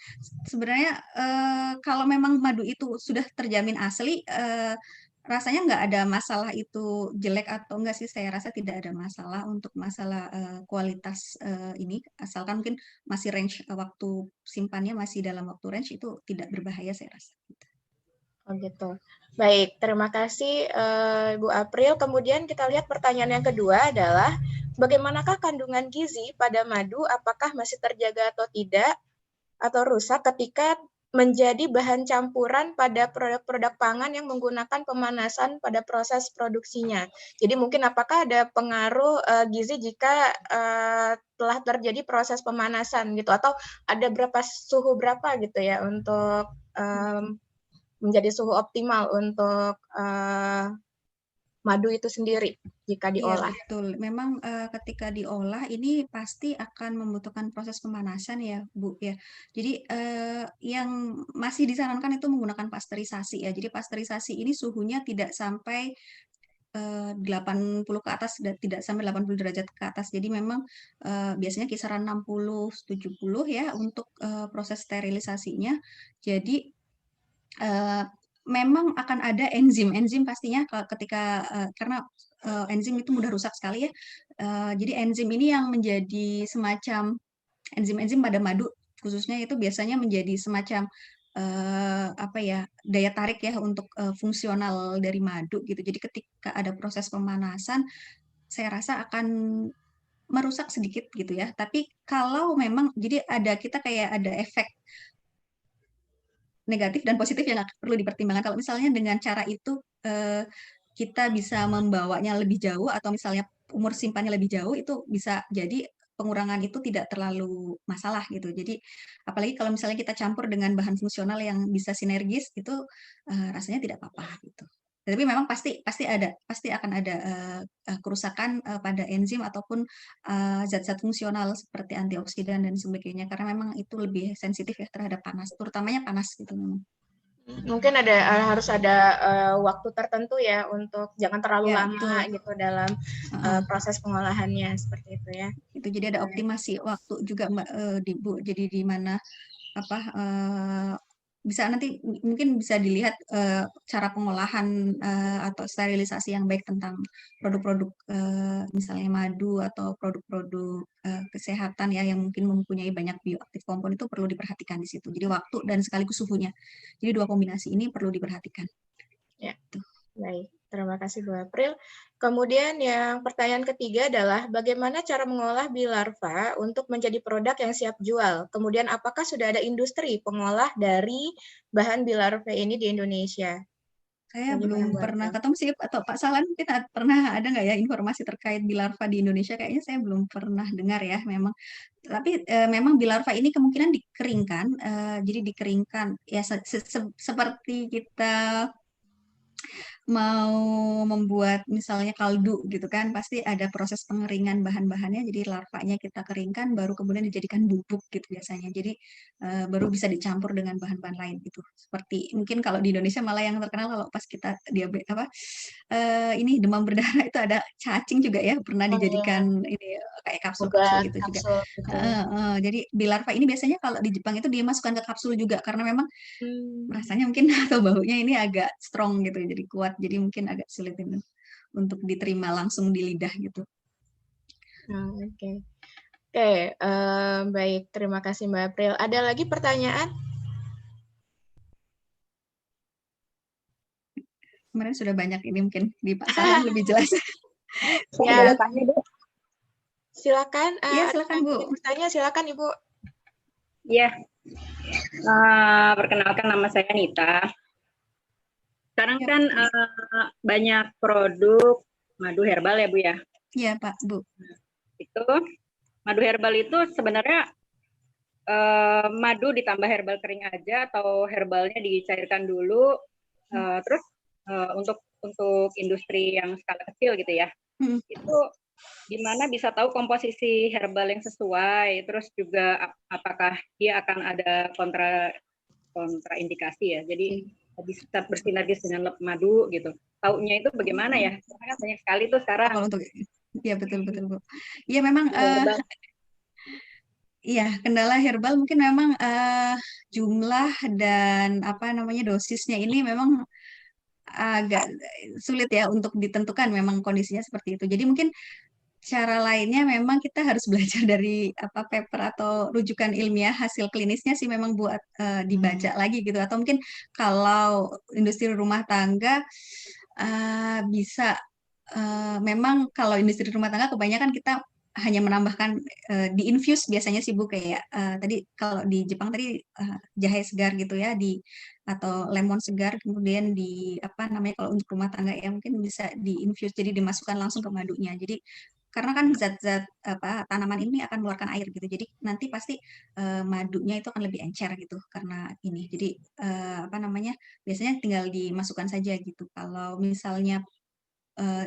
sebenarnya kalau memang madu itu sudah terjamin asli, rasanya nggak ada masalah itu jelek atau enggak sih. Saya rasa tidak ada masalah untuk masalah kualitas ini. Asalkan mungkin masih range waktu simpannya masih dalam waktu range itu tidak berbahaya saya rasa. Oh gitu. Baik, terima kasih Ibu April. Kemudian kita lihat pertanyaan yang kedua adalah bagaimanakah kandungan gizi pada madu? Apakah masih terjaga atau tidak? Atau rusak ketika menjadi bahan campuran pada produk-produk pangan yang menggunakan pemanasan pada proses produksinya. Jadi mungkin apakah ada pengaruh gizi jika telah terjadi proses pemanasan gitu, atau ada suhu berapa gitu ya untuk menjadi suhu optimal untuk madu itu sendiri jika Iya, diolah. betul. Memang ketika diolah ini pasti akan membutuhkan proses pemanasan ya, Bu ya. Jadi yang masih disarankan itu menggunakan pasteurisasi ya. Jadi pasteurisasi ini suhunya tidak sampai 80 ke atas, tidak sampai 80 derajat ke atas. Jadi memang biasanya kisaran 60-70 ya untuk proses sterilisasinya. Jadi memang akan ada enzim pastinya ketika karena enzim itu mudah rusak sekali ya. Jadi enzim ini yang menjadi semacam enzim-enzim pada madu khususnya itu biasanya menjadi semacam apa ya, daya tarik ya untuk fungsional dari madu gitu. Jadi ketika ada proses pemanasan, saya rasa akan merusak sedikit gitu ya. Tapi kalau memang jadi kita kayak ada efek negatif dan positif yang perlu dipertimbangkan. Kalau misalnya dengan cara itu kita bisa membawanya lebih jauh atau misalnya umur simpannya lebih jauh, itu bisa jadi pengurangan itu tidak terlalu masalah gitu. Jadi apalagi kalau misalnya kita campur dengan bahan fungsional yang bisa sinergis, itu rasanya tidak apa-apa gitu. Tapi memang pasti akan ada kerusakan pada enzim ataupun zat-zat fungsional seperti antioksidan dan sebagainya karena memang itu lebih sensitif ya terhadap panas, terutamanya panas gitu memang. Mungkin harus ada waktu tertentu ya untuk jangan terlalu Ya, lama betul. gitu dalam proses pengolahannya seperti itu ya. Itu jadi ada optimasi waktu juga Mbak Bu. Jadi di mana bisa nanti mungkin bisa dilihat cara pengolahan atau sterilisasi yang baik tentang produk-produk misalnya madu atau produk-produk kesehatan ya yang mungkin mempunyai banyak bioaktif kompon itu perlu diperhatikan di situ. Jadi waktu dan sekaligus suhunya. Jadi dua kombinasi ini perlu diperhatikan. Ya, baik. Terima kasih Bu April. Kemudian yang pertanyaan ketiga adalah bagaimana cara mengolah bilarva untuk menjadi produk yang siap jual? Kemudian apakah sudah ada industri pengolah dari bahan bilarva ini di Indonesia? Saya Bagaimana, belum Bu pernah April? ketemu sih, atau Pak Salan mungkin pernah ada nggak ya informasi terkait bilarva di Indonesia? Kayaknya saya belum pernah dengar ya memang. Tapi memang bilarva ini kemungkinan dikeringkan, jadi dikeringkan ya seperti kita mau membuat misalnya kaldu gitu kan, pasti ada proses pengeringan bahan-bahannya, jadi larvanya kita keringkan, baru kemudian dijadikan bubuk gitu biasanya. Jadi baru bisa dicampur dengan bahan-bahan lain gitu. Seperti mungkin kalau di Indonesia malah yang terkenal kalau pas kita ini demam berdarah itu ada cacing juga ya, pernah Oh iya, dijadikan ini kayak kapsul-kapsul obat gitu juga. kapsul gitu. Jadi bilarva ini biasanya kalau di Jepang itu dimasukkan ke kapsul juga karena memang Hmm. rasanya mungkin atau baunya ini agak strong gitu, jadi kuat, jadi mungkin agak sulit ini untuk diterima langsung di lidah gitu. Oke. Oke, baik. Terima kasih Mbak April. Ada lagi pertanyaan? Kemarin sudah banyak ini mungkin di Pak Salan lebih jelas. Ya, silakan. Iya, Ada silakan yang Bu. ingin bertanya, silakan Ibu. Iya, perkenalkan nama saya Nita. Sekarang Ya, kan banyak produk madu herbal ya Bu ya. iya Pak Bu. Itu madu herbal itu sebenarnya madu ditambah herbal kering aja atau herbalnya dicairkan dulu, terus untuk industri yang skala kecil gitu ya. Itu gimana bisa tahu komposisi herbal yang sesuai, terus juga apakah dia akan ada kontraindikasi ya. Jadi bisa bersinergis dengan madu gitu. Taunya itu bagaimana ya? Karena kan banyak sekali tuh sekarang. Kalau untuk ya betul Bu. Iya memang iya, kendala herbal mungkin memang jumlah dan dosisnya ini memang agak sulit ya untuk ditentukan memang kondisinya seperti itu. Jadi mungkin cara lainnya memang kita harus belajar dari apa paper atau rujukan ilmiah hasil klinisnya sih memang buat dibaca lagi gitu, atau mungkin kalau industri rumah tangga bisa memang kalau industri rumah tangga kebanyakan kita hanya menambahkan di infuse biasanya sih Bu, kayak tadi kalau di Jepang tadi jahe segar gitu ya, di atau lemon segar, kemudian di apa namanya kalau untuk rumah tangga ya mungkin bisa di infuse, jadi dimasukkan langsung ke madunya. Jadi karena kan zat-zat apa tanaman ini akan mengeluarkan air gitu, jadi nanti pasti madunya itu akan lebih encer gitu karena ini. Jadi apa namanya biasanya tinggal dimasukkan saja gitu. Kalau misalnya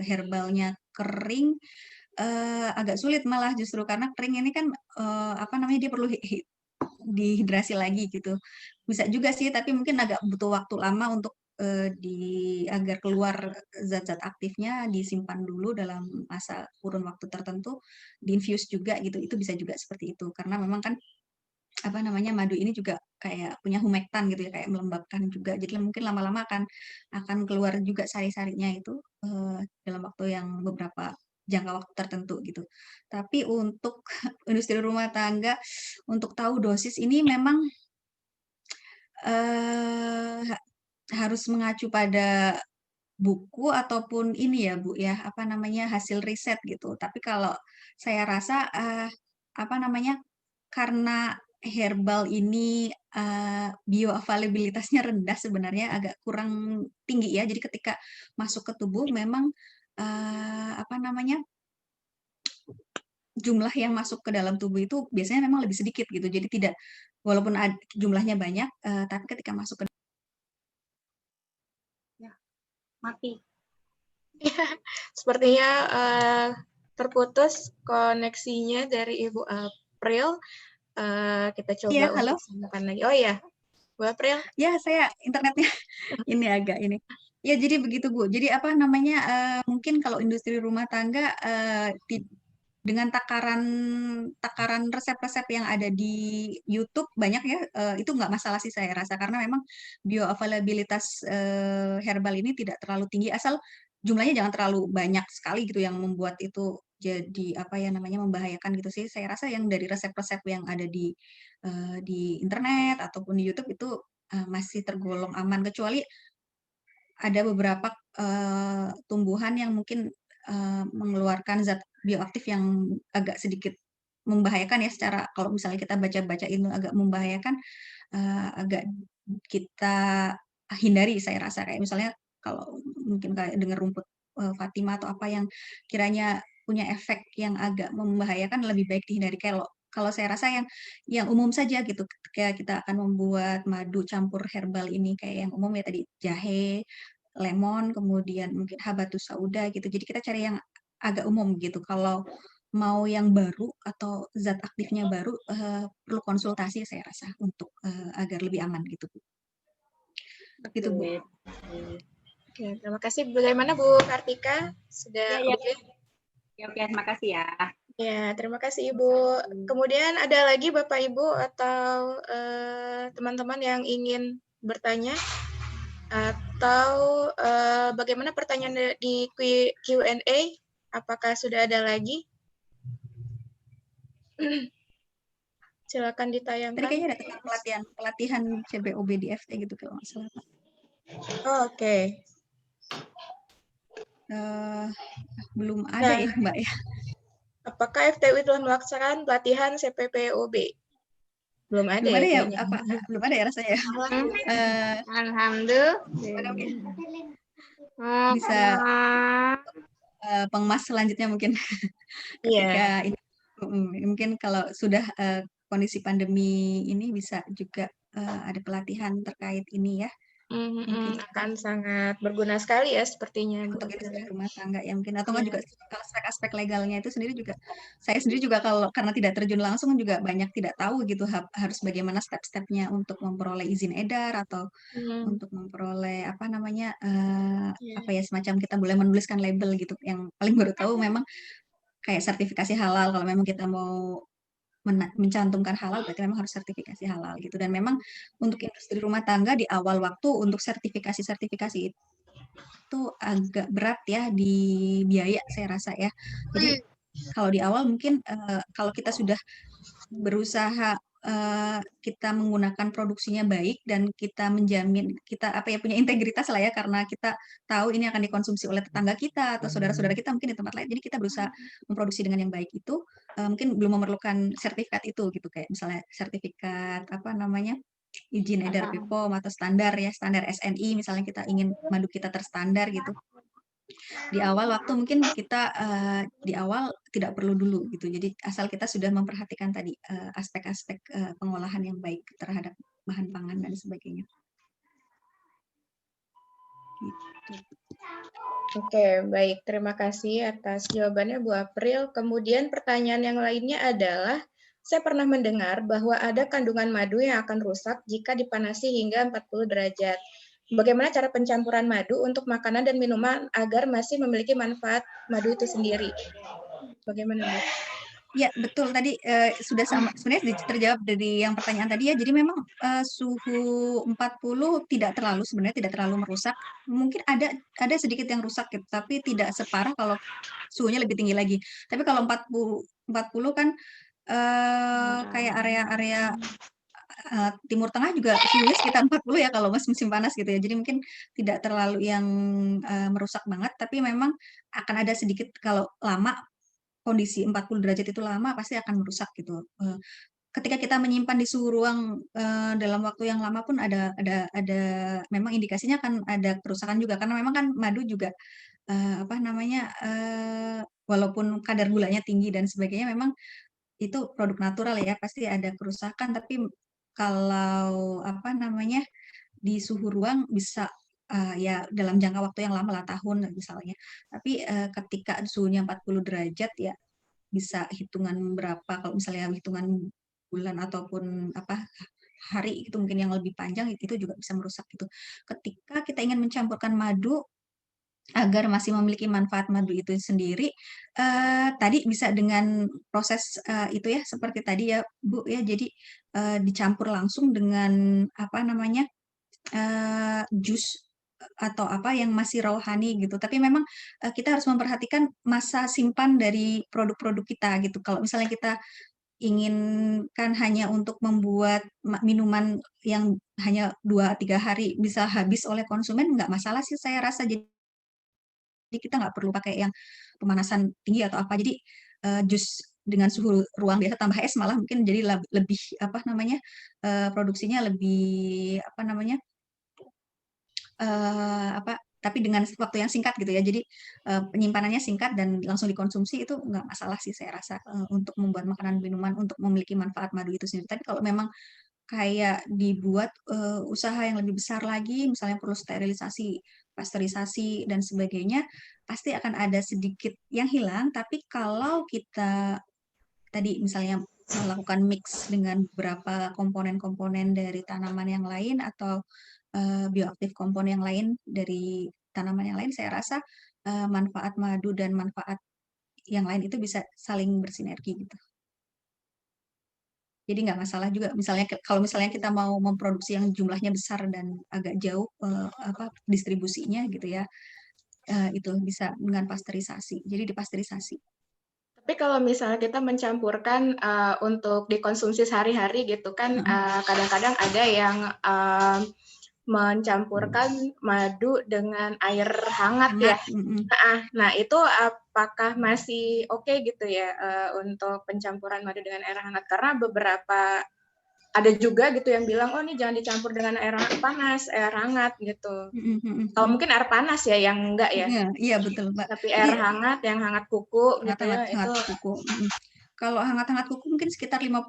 herbalnya kering agak sulit malah justru karena kering ini kan apa namanya dia perlu dihidrasi lagi gitu. Bisa juga sih, tapi mungkin agak butuh waktu lama untuk agar keluar zat-zat aktifnya, disimpan dulu dalam masa kurun waktu tertentu, diinfuse juga gitu. Itu bisa juga seperti itu. Karena memang kan apa namanya madu ini juga kayak punya humektan gitu ya, kayak melembabkan juga. Jadi mungkin lama-lama akan keluar juga sari-sarinya itu dalam waktu yang beberapa jangka waktu tertentu gitu. Tapi untuk industri rumah tangga untuk tahu dosis ini memang harus mengacu pada buku ataupun ini ya Bu ya, apa namanya hasil riset gitu. Tapi kalau saya rasa apa namanya karena herbal ini bioavailabilitasnya rendah sebenarnya agak kurang tinggi ya. Jadi ketika masuk ke tubuh memang apa namanya jumlah yang masuk ke dalam tubuh itu biasanya memang lebih sedikit gitu. Jadi tidak walaupun jumlahnya banyak tapi ketika masuk ke Mati. Sepertinya terputus koneksinya dari Ibu April. Kita coba Iya, halo? untuk sambungkan lagi. Oh iya, Bu April. Ya, saya internetnya ini agak ini. Ya, jadi begitu Bu. Jadi apa namanya mungkin kalau industri rumah tangga dengan takaran resep-resep yang ada di YouTube banyak ya, itu nggak masalah sih saya rasa karena memang bioavailabilitas herbal ini tidak terlalu tinggi asal jumlahnya jangan terlalu banyak sekali gitu yang membuat itu jadi apa ya namanya membahayakan gitu sih. Saya rasa yang dari resep-resep yang ada di internet ataupun di YouTube itu masih tergolong aman kecuali ada beberapa tumbuhan yang mungkin mengeluarkan zat bioaktif yang agak sedikit membahayakan ya secara kalau misalnya kita baca-baca itu agak membahayakan agak kita hindari saya rasa kayak misalnya kalau mungkin kayak dengar rumput Fatima atau apa yang kiranya punya efek yang agak membahayakan lebih baik dihindari. Kalau saya rasa yang umum saja gitu kayak kita akan membuat madu campur herbal ini kayak yang umum ya tadi jahe, lemon, kemudian mungkin habatus sauda gitu. Jadi kita cari yang agak umum gitu. Kalau mau yang baru atau zat aktifnya baru perlu konsultasi saya rasa untuk agar lebih aman gitu Bu. Gitu Bu. Oke, terima kasih. Bagaimana Bu Kartika? Sudah Ya, oke? Oke, terima kasih ya. Ya, terima kasih Ibu. Kemudian ada lagi Bapak Ibu atau teman-teman yang ingin bertanya atau bagaimana pertanyaan di Q&A? Apakah sudah ada lagi? Silakan ditayangkan. Tadi kayaknya ada tentang pelatihan CBOB di FT gitu kalau nggak salah Pak. Oh, oke. Belum ada ya Mbak ya. Apakah FTUI telah melaksanakan pelatihan CPPOB? Belum ada Belum ada ya kayaknya. apa belum ada ya rasanya. Alhamdulillah. Bisa pengemas selanjutnya mungkin ketika ini mungkin kalau sudah kondisi pandemi ini bisa juga ada pelatihan terkait ini ya. Akan sangat berguna sekali ya sepertinya untuk industri rumah tangga ya mungkin atau enggak juga aspek-aspek legalnya itu sendiri juga saya sendiri juga kalau karena tidak terjun langsung juga banyak tidak tahu gitu harus bagaimana step-stepnya untuk memperoleh izin edar atau untuk memperoleh apa namanya apa ya semacam kita boleh menuliskan label gitu yang paling baru tahu memang kayak sertifikasi halal kalau memang kita mau mencantumkan halal berarti memang harus sertifikasi halal gitu dan memang untuk industri rumah tangga di awal waktu untuk sertifikasi itu agak berat ya di biaya saya rasa ya jadi kalau di awal mungkin kalau kita sudah berusaha kita menggunakan produksinya baik dan kita menjamin kita apa ya punya integritas lah ya karena kita tahu ini akan dikonsumsi oleh tetangga kita atau saudara-saudara kita mungkin di tempat lain. Jadi kita berusaha memproduksi dengan yang baik itu mungkin belum memerlukan sertifikat itu gitu kayak misalnya sertifikat apa namanya izin edar BPOM atau standar ya standar SNI misalnya kita ingin madu kita terstandar gitu. Di awal waktu mungkin kita di awal tidak perlu dulu gitu. Jadi asal kita sudah memperhatikan tadi aspek-aspek pengolahan yang baik terhadap bahan pangan dan sebagainya. Gitu. Oke, baik. Terima kasih atas jawabannya Bu April. Kemudian pertanyaan yang lainnya adalah, saya pernah mendengar bahwa ada kandungan madu yang akan rusak jika dipanasi hingga 40 derajat. Bagaimana cara pencampuran madu untuk makanan dan minuman agar masih memiliki manfaat madu itu sendiri? Bagaimana, Bu? Ya, betul tadi sudah sama sebenarnya terjawab dari yang pertanyaan tadi ya. Jadi memang suhu 40 sebenarnya tidak terlalu merusak. Mungkin ada sedikit yang rusak gitu, tapi tidak separah kalau suhunya lebih tinggi lagi. Tapi kalau 40 kan kayak area-area Timur Tengah juga suhunya sekitar 40 ya kalau musim panas gitu ya. Jadi mungkin tidak terlalu yang merusak banget, tapi memang akan ada sedikit kalau lama kondisi 40 derajat itu lama pasti akan merusak gitu. Ketika kita menyimpan di suhu ruang dalam waktu yang lama pun ada memang indikasinya akan ada kerusakan juga karena memang kan madu juga apa namanya walaupun kadar gulanya tinggi dan sebagainya memang itu produk natural ya pasti ada kerusakan tapi kalau apa namanya di suhu ruang bisa ya dalam jangka waktu yang lama lah tahun misalnya. Tapi ketika suhunya 40 derajat ya bisa hitungan berapa kalau misalnya hitungan bulan ataupun apa hari itu mungkin yang lebih panjang itu juga bisa merusak gitu. Ketika kita ingin mencampurkan madu agar masih memiliki manfaat madu itu sendiri, tadi bisa dengan proses itu ya seperti tadi ya Bu ya jadi dicampur langsung dengan apa namanya jus atau apa yang masih rohani gitu. Tapi memang kita harus memperhatikan masa simpan dari produk-produk kita gitu. Kalau misalnya kita inginkan hanya untuk membuat minuman yang hanya 2-3 hari bisa habis oleh konsumen, nggak masalah sih saya rasa. Jadi kita nggak perlu pakai yang pemanasan tinggi atau apa. Jadi jus dengan suhu ruang biasa tambah es malah mungkin jadi lebih apa namanya produksinya lebih apa namanya tapi dengan waktu yang singkat gitu ya. Jadi penyimpanannya singkat dan langsung dikonsumsi itu nggak masalah sih saya rasa untuk membuat makanan minuman untuk memiliki manfaat madu itu sendiri. Tapi kalau memang kayak dibuat usaha yang lebih besar lagi, misalnya perlu sterilisasi, pasteurisasi dan sebagainya, pasti akan ada sedikit yang hilang. Tapi kalau kita tadi misalnya melakukan mix dengan beberapa komponen-komponen dari tanaman yang lain atau bioaktif komponen yang lain dari tanaman yang lain, saya rasa manfaat madu dan manfaat yang lain itu bisa saling bersinergi gitu. Jadi nggak masalah juga misalnya kalau misalnya kita mau memproduksi yang jumlahnya besar dan agak jauh apa distribusinya gitu ya, itu bisa dengan pasteurisasi. Jadi dipasteurisasi. Tapi kalau misalnya kita mencampurkan untuk dikonsumsi sehari-hari gitu kan, kadang-kadang ada yang mencampurkan madu dengan air hangat ya. Nah, itu apakah masih oke gitu ya untuk pencampuran madu dengan air hangat? Karena beberapa ada juga gitu yang bilang, oh ini jangan dicampur dengan air panas, air hangat gitu. Kalau mungkin air panas ya yang enggak ya. Iya betul Mbak. Tapi air hangat, yang hangat kuku gitu ya itu. Kuku. Kalau hangat-hangat kuku mungkin sekitar 50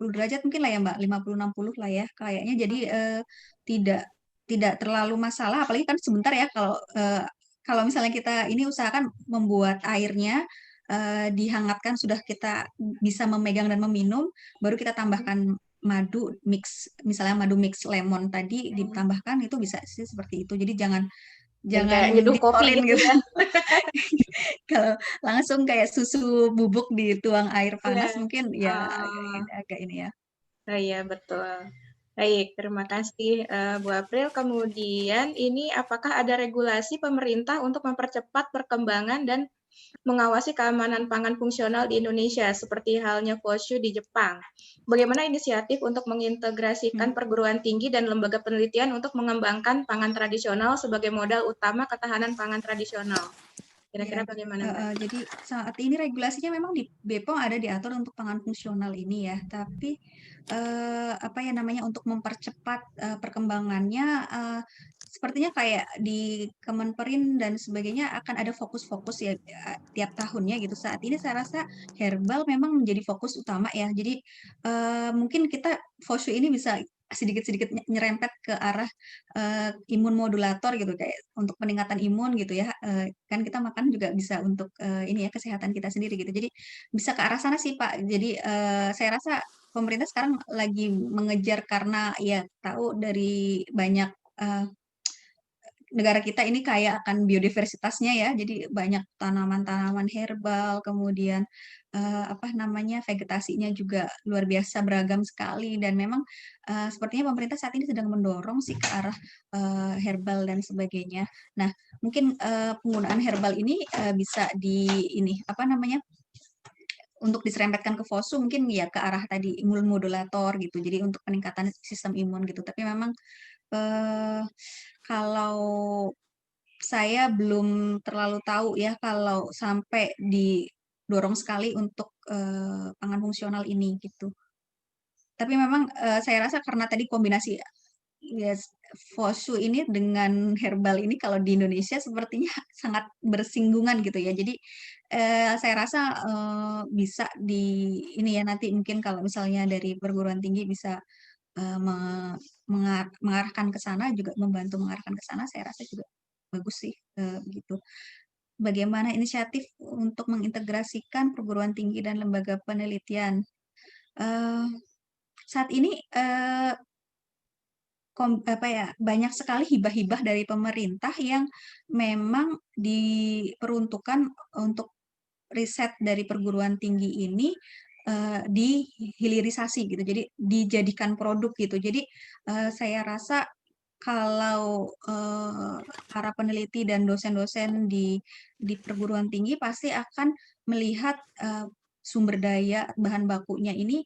derajat mungkin lah ya Mbak, 50-60 lah ya kayaknya. Jadi tidak terlalu masalah apalagi kan sebentar ya kalau misalnya kita ini usahakan membuat airnya dihangatkan sudah kita bisa memegang dan meminum, baru kita tambahkan madu mix, misalnya madu mix lemon tadi ditambahkan itu bisa sih seperti itu. Jadi jangan nyeduh kopi gitu ya. Kalau langsung kayak susu bubuk dituang air panas mungkin ya agak ini ya. Oh iya betul. Baik, terima kasih Bu April. Kemudian ini apakah ada regulasi pemerintah untuk mempercepat perkembangan dan mengawasi keamanan pangan fungsional di Indonesia, seperti halnya FOSHU di Jepang. Bagaimana inisiatif untuk mengintegrasikan perguruan tinggi dan lembaga penelitian untuk mengembangkan pangan tradisional sebagai modal utama ketahanan pangan tradisional? Kira-kira bagaimana, Mbak? Jadi saat ini regulasinya memang di BPOM ada diatur untuk pangan fungsional ini ya, tapi apa ya namanya, untuk mempercepat perkembangannya, sepertinya kayak di Kemenperin dan sebagainya akan ada fokus-fokus ya tiap tahunnya gitu. Saat ini saya rasa herbal memang menjadi fokus utama ya. Jadi mungkin kita FOSHU ini bisa sedikit-sedikit nyerempet ke arah imun modulator gitu, kayak untuk peningkatan imun gitu ya. Kan kita makan juga bisa untuk ini ya, kesehatan kita sendiri gitu. Jadi bisa ke arah sana sih Pak. Jadi saya rasa pemerintah sekarang lagi mengejar karena ya tahu dari banyak negara kita ini kaya akan biodiversitasnya ya, jadi banyak tanaman-tanaman herbal, kemudian apa namanya, vegetasinya juga luar biasa beragam sekali dan memang sepertinya pemerintah saat ini sedang mendorong sih ke arah herbal dan sebagainya. Nah, mungkin penggunaan herbal ini bisa di ini apa namanya, untuk diserempetkan ke FOSU mungkin ya ke arah tadi imun modulator gitu, jadi untuk peningkatan sistem imun gitu. Tapi memang kalau saya belum terlalu tahu ya kalau sampai didorong sekali untuk pangan fungsional ini gitu. Tapi memang saya rasa karena tadi kombinasi ya FOSU ini dengan herbal ini kalau di Indonesia sepertinya sangat bersinggungan gitu ya. Jadi saya rasa bisa di ini ya nanti mungkin kalau misalnya dari perguruan tinggi bisa mengarahkan ke sana juga membantu mengarahkan ke sana, saya rasa juga bagus sih begitu. Bagaimana inisiatif untuk mengintegrasikan perguruan tinggi dan lembaga penelitian? Saat ini apa ya, banyak sekali hibah-hibah dari pemerintah yang memang diperuntukkan untuk riset dari perguruan tinggi ini dihilirisasi gitu, jadi dijadikan produk gitu. Jadi saya rasa kalau para peneliti dan dosen-dosen di perguruan tinggi pasti akan melihat sumber daya bahan bakunya ini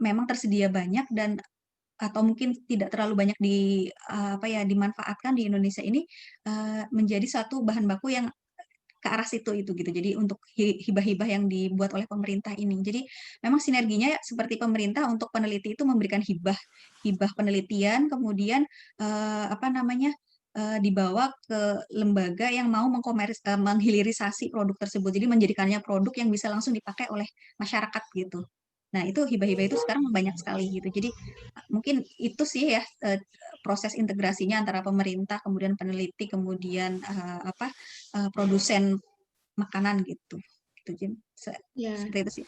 memang tersedia banyak dan atau mungkin tidak terlalu banyak apa ya, dimanfaatkan di Indonesia ini menjadi satu bahan baku yang ke arah situ itu gitu. Jadi untuk hibah-hibah yang dibuat oleh pemerintah ini. Jadi memang sinerginya seperti pemerintah untuk peneliti itu memberikan hibah penelitian, kemudian apa namanya, dibawa ke lembaga yang mau menghilirisasi produk tersebut. Jadi menjadikannya produk yang bisa langsung dipakai oleh masyarakat gitu. Nah, itu hibah-hibah itu sekarang banyak sekali gitu. Jadi mungkin itu sih ya proses integrasinya antara pemerintah, kemudian peneliti, kemudian apa produsen makanan gitu. Gitu, Jim. Ya. Seperti itu sih.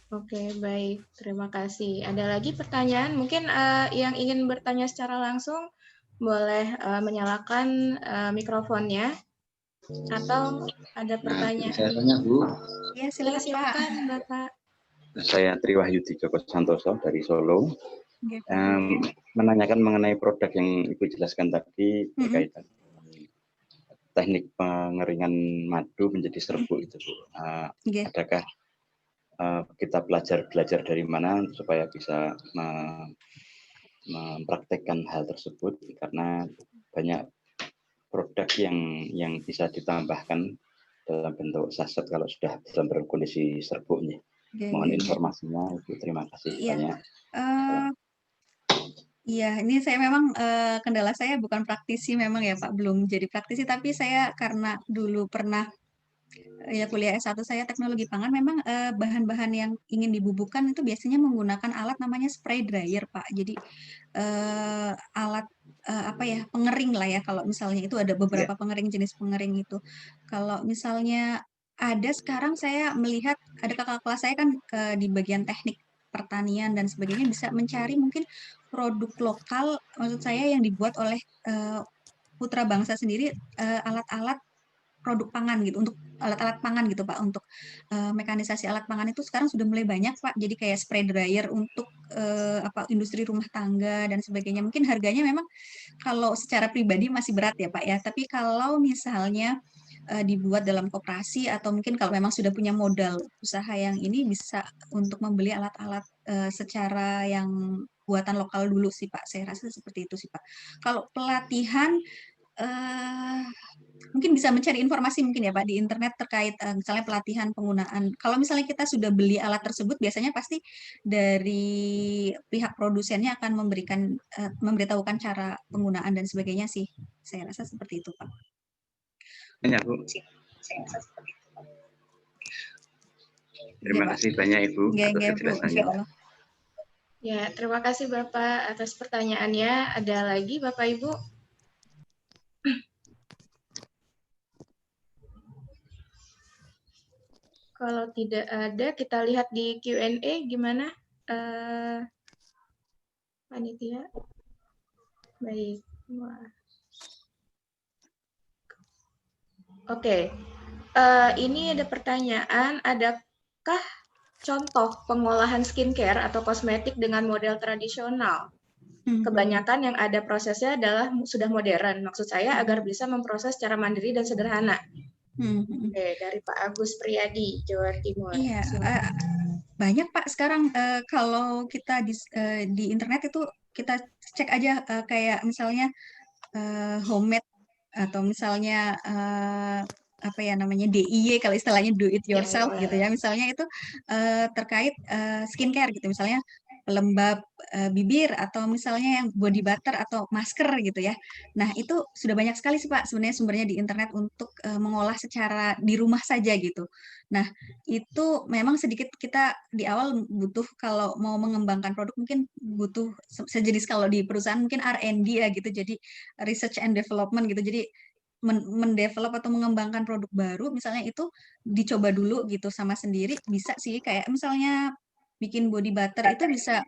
Oke, baik. Terima kasih. Ada lagi pertanyaan? Mungkin yang ingin bertanya secara langsung boleh menyalakan mikrofonnya. Atau ada pertanyaan? Saya tanya, Bu. Ya, silakan, Bapak. Saya Triwahyudi Joko Santoso dari Solo. Menanyakan mengenai produk yang Ibu jelaskan tadi berkaitan teknik pengeringan madu menjadi serbuk itu, Bu. Adakah kita belajar dari mana supaya bisa mempraktekkan hal tersebut? Karena banyak produk yang bisa ditambahkan dalam bentuk saset kalau sudah dalam kondisi serbuknya. Mohon informasinya, Ibu. Terima kasih banyak. Iya, ini saya memang kendala saya bukan praktisi memang ya Pak, belum jadi praktisi, tapi saya karena dulu pernah ya kuliah S1 saya teknologi pangan, memang bahan-bahan yang ingin dibubukkan itu biasanya menggunakan alat namanya spray dryer Pak. Jadi alat apa ya, pengering lah ya, kalau misalnya itu ada beberapa pengering, jenis pengering itu. Kalau misalnya ada sekarang saya melihat ada kakak kelas saya kan di bagian teknik pertanian dan sebagainya bisa mencari mungkin produk lokal, maksud saya yang dibuat oleh putra bangsa sendiri, alat-alat produk pangan gitu, untuk alat-alat pangan gitu Pak, untuk mekanisasi alat pangan itu sekarang sudah mulai banyak Pak, jadi kayak spray dryer untuk apa industri rumah tangga dan sebagainya. Mungkin harganya memang kalau secara pribadi masih berat ya Pak ya, tapi kalau misalnya dibuat dalam koperasi, atau mungkin kalau memang sudah punya modal usaha yang ini bisa untuk membeli alat-alat secara yang buatan lokal dulu sih Pak. Saya rasa seperti itu sih Pak. Kalau pelatihan mungkin bisa mencari informasi mungkin ya Pak di internet terkait misalnya pelatihan penggunaan. Kalau misalnya kita sudah beli alat tersebut, biasanya pasti dari pihak produsennya akan memberikan memberitahukan cara penggunaan dan sebagainya sih. Saya rasa seperti itu Pak. Banyak Bu. Terima kasih banyak Ibu atas kejelasannya. Ya, terima kasih Bapak atas pertanyaannya. Ada lagi Bapak Ibu? Kalau tidak ada, kita lihat di Q&A gimana, panitia? Baik. Oke, ini ada pertanyaan, adakah contoh pengolahan skincare atau kosmetik dengan model tradisional? Kebanyakan yang ada prosesnya adalah sudah modern. Maksud saya agar bisa memproses secara mandiri dan sederhana. Oke, dari Pak Agus Priyadi, Jawa Timur. Iya, banyak Pak sekarang kalau kita di internet itu kita cek aja kayak misalnya homemade atau misalnya apa ya namanya DIY kalau istilahnya do it yourself gitu ya, misalnya itu terkait skincare gitu, misalnya pelembab bibir atau misalnya yang body butter atau masker gitu ya. Nah itu sudah banyak sekali sih Pak sebenarnya sumbernya di internet untuk mengolah secara di rumah saja gitu. Nah itu memang sedikit kita di awal butuh, kalau mau mengembangkan produk mungkin butuh sejenis, kalau di perusahaan mungkin R&D ya gitu, jadi research and development gitu, jadi mendevelop atau mengembangkan produk baru misalnya itu dicoba dulu gitu sama sendiri, bisa sih kayak misalnya bikin body butter itu bisa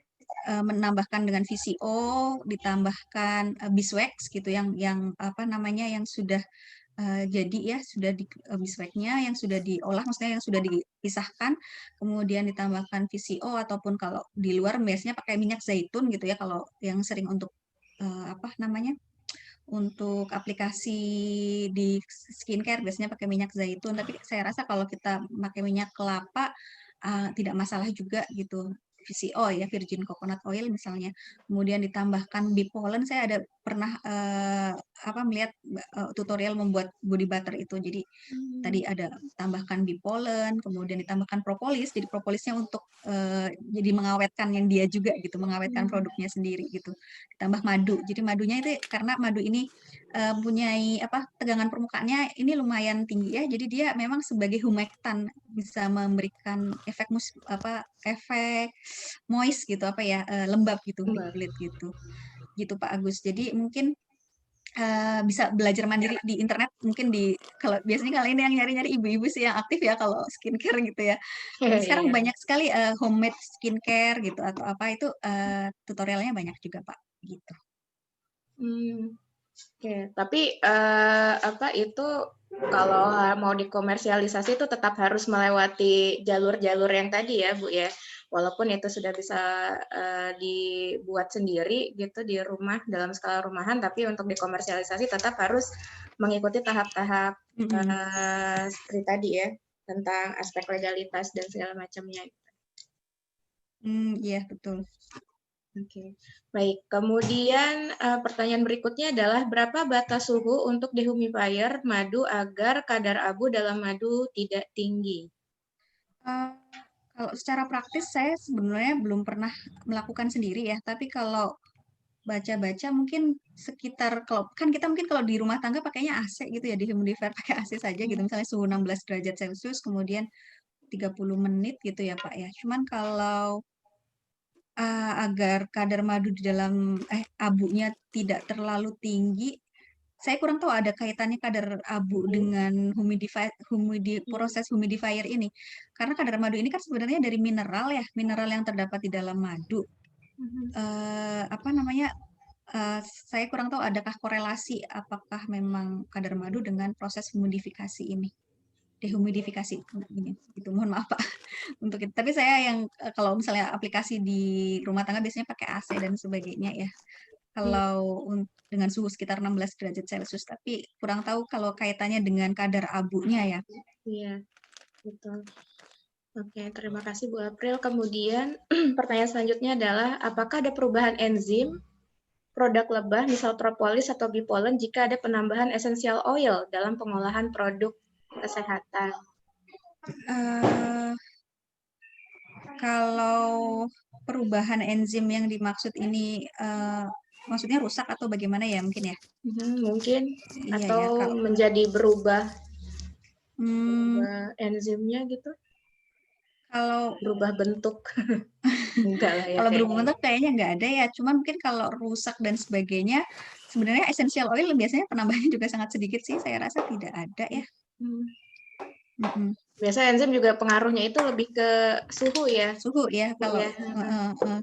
menambahkan dengan VCO, ditambahkan beeswax gitu yang apa namanya yang sudah jadi ya sudah di beeswaxnya yang sudah diolah, maksudnya yang sudah dipisahkan, kemudian ditambahkan VCO ataupun kalau di luar biasanya pakai minyak zaitun gitu ya, kalau yang sering untuk apa namanya untuk aplikasi di skincare biasanya pakai minyak zaitun, tapi saya rasa kalau kita pakai minyak kelapa tidak masalah juga gitu. VCO ya, virgin coconut oil misalnya, kemudian ditambahkan bee pollen. Saya ada pernah apa melihat tutorial membuat body butter itu. Jadi tadi ada tambahkan bee pollen, kemudian ditambahkan propolis. Jadi propolisnya untuk jadi mengawetkan yang dia juga gitu, mengawetkan produknya sendiri gitu. Ditambah madu. Jadi madunya itu karena madu ini punyai apa tegangan permukaannya ini lumayan tinggi ya. Jadi dia memang sebagai humektan bisa memberikan efek efek moist gitu apa ya lembab gitu di kulit gitu Pak Agus. Jadi mungkin bisa belajar mandiri di internet, mungkin kalau biasanya kali ini yang nyari-nyari ibu-ibu sih yang aktif ya kalau skincare gitu ya. Dan sekarang banyak sekali homemade skincare gitu atau apa itu tutorialnya banyak juga Pak gitu. Oke, tapi apa itu kalau mau dikomersialisasi itu tetap harus melewati jalur-jalur yang tadi ya Bu ya, walaupun itu sudah bisa dibuat sendiri gitu di rumah dalam skala rumahan, tapi untuk dikomersialisasi tetap harus mengikuti tahap-tahap seperti tadi ya, tentang aspek legalitas dan segala macamnya. Iya betul. Oke, baik. Kemudian pertanyaan berikutnya adalah berapa batas suhu untuk dehumidifier madu agar kadar abu dalam madu tidak tinggi? Kalau secara praktis saya sebenarnya belum pernah melakukan sendiri ya, tapi kalau baca-baca mungkin sekitar, kalau kan kita mungkin kalau di rumah tangga pakainya AC gitu ya, dehumidifier pakai AC saja gitu, misalnya suhu 16 derajat Celcius kemudian 30 menit gitu ya Pak ya. Cuman kalau agar kadar madu di dalam abunya tidak terlalu tinggi, saya kurang tahu ada kaitannya kadar abu dengan proses humidifier ini. Karena kadar madu ini kan sebenarnya dari mineral ya, mineral yang terdapat di dalam madu. Apa namanya? Saya kurang tahu adakah korelasi apakah memang kadar madu dengan proses humidifikasi ini. Dehumidifikasi ini itu, mohon maaf Pak untuk itu. Tapi saya yang kalau misalnya aplikasi di rumah tangga biasanya pakai AC dan sebagainya ya, kalau dengan suhu sekitar 16 derajat Celcius, tapi kurang tahu kalau kaitannya dengan kadar abunya ya. Iya, betul. Oke, terima kasih Bu April. Kemudian pertanyaan selanjutnya adalah apakah ada perubahan enzim produk lebah, misal propolis atau bipolen jika ada penambahan essential oil dalam pengolahan produk kesehatan? Kalau perubahan enzim yang dimaksud ini maksudnya rusak atau bagaimana ya mungkin ya? Mungkin Iya, atau ya, kalau, menjadi berubah enzimnya gitu? Kalau berubah bentuk. Enggak lah ya. Kalau berubah kayaknya. bentuk kayaknya nggak ada ya, cuman mungkin kalau rusak dan sebagainya, sebenarnya essential oil biasanya penambahannya juga sangat sedikit sih, saya rasa tidak ada ya. Biasa enzim juga pengaruhnya itu lebih ke suhu ya. Suhu ya, kalau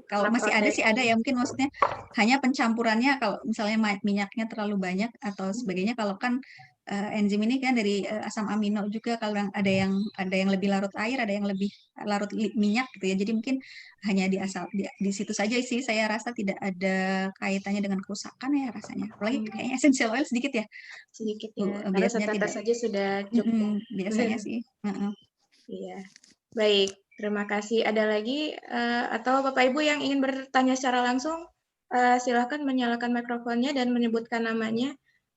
kalau masih ada sih ada ya, mungkin maksudnya hanya pencampurannya kalau misalnya minyaknya terlalu banyak atau sebagainya. Kalau kan enzim ini kan dari asam amino juga, kalau ada yang lebih larut air, ada yang lebih larut minyak gitu ya. Jadi mungkin hanya di situ saja sih, saya rasa tidak ada kaitannya dengan kerusakan ya rasanya. Apalagi kayaknya essential oil sedikit ya. Sedikit ya. Karena Biasanya setetes tidak. saja sudah cukup. Biasanya sih. Iya. Baik, terima kasih. Ada lagi atau Bapak Ibu yang ingin bertanya secara langsung, silakan menyalakan mikrofonnya dan menyebutkan namanya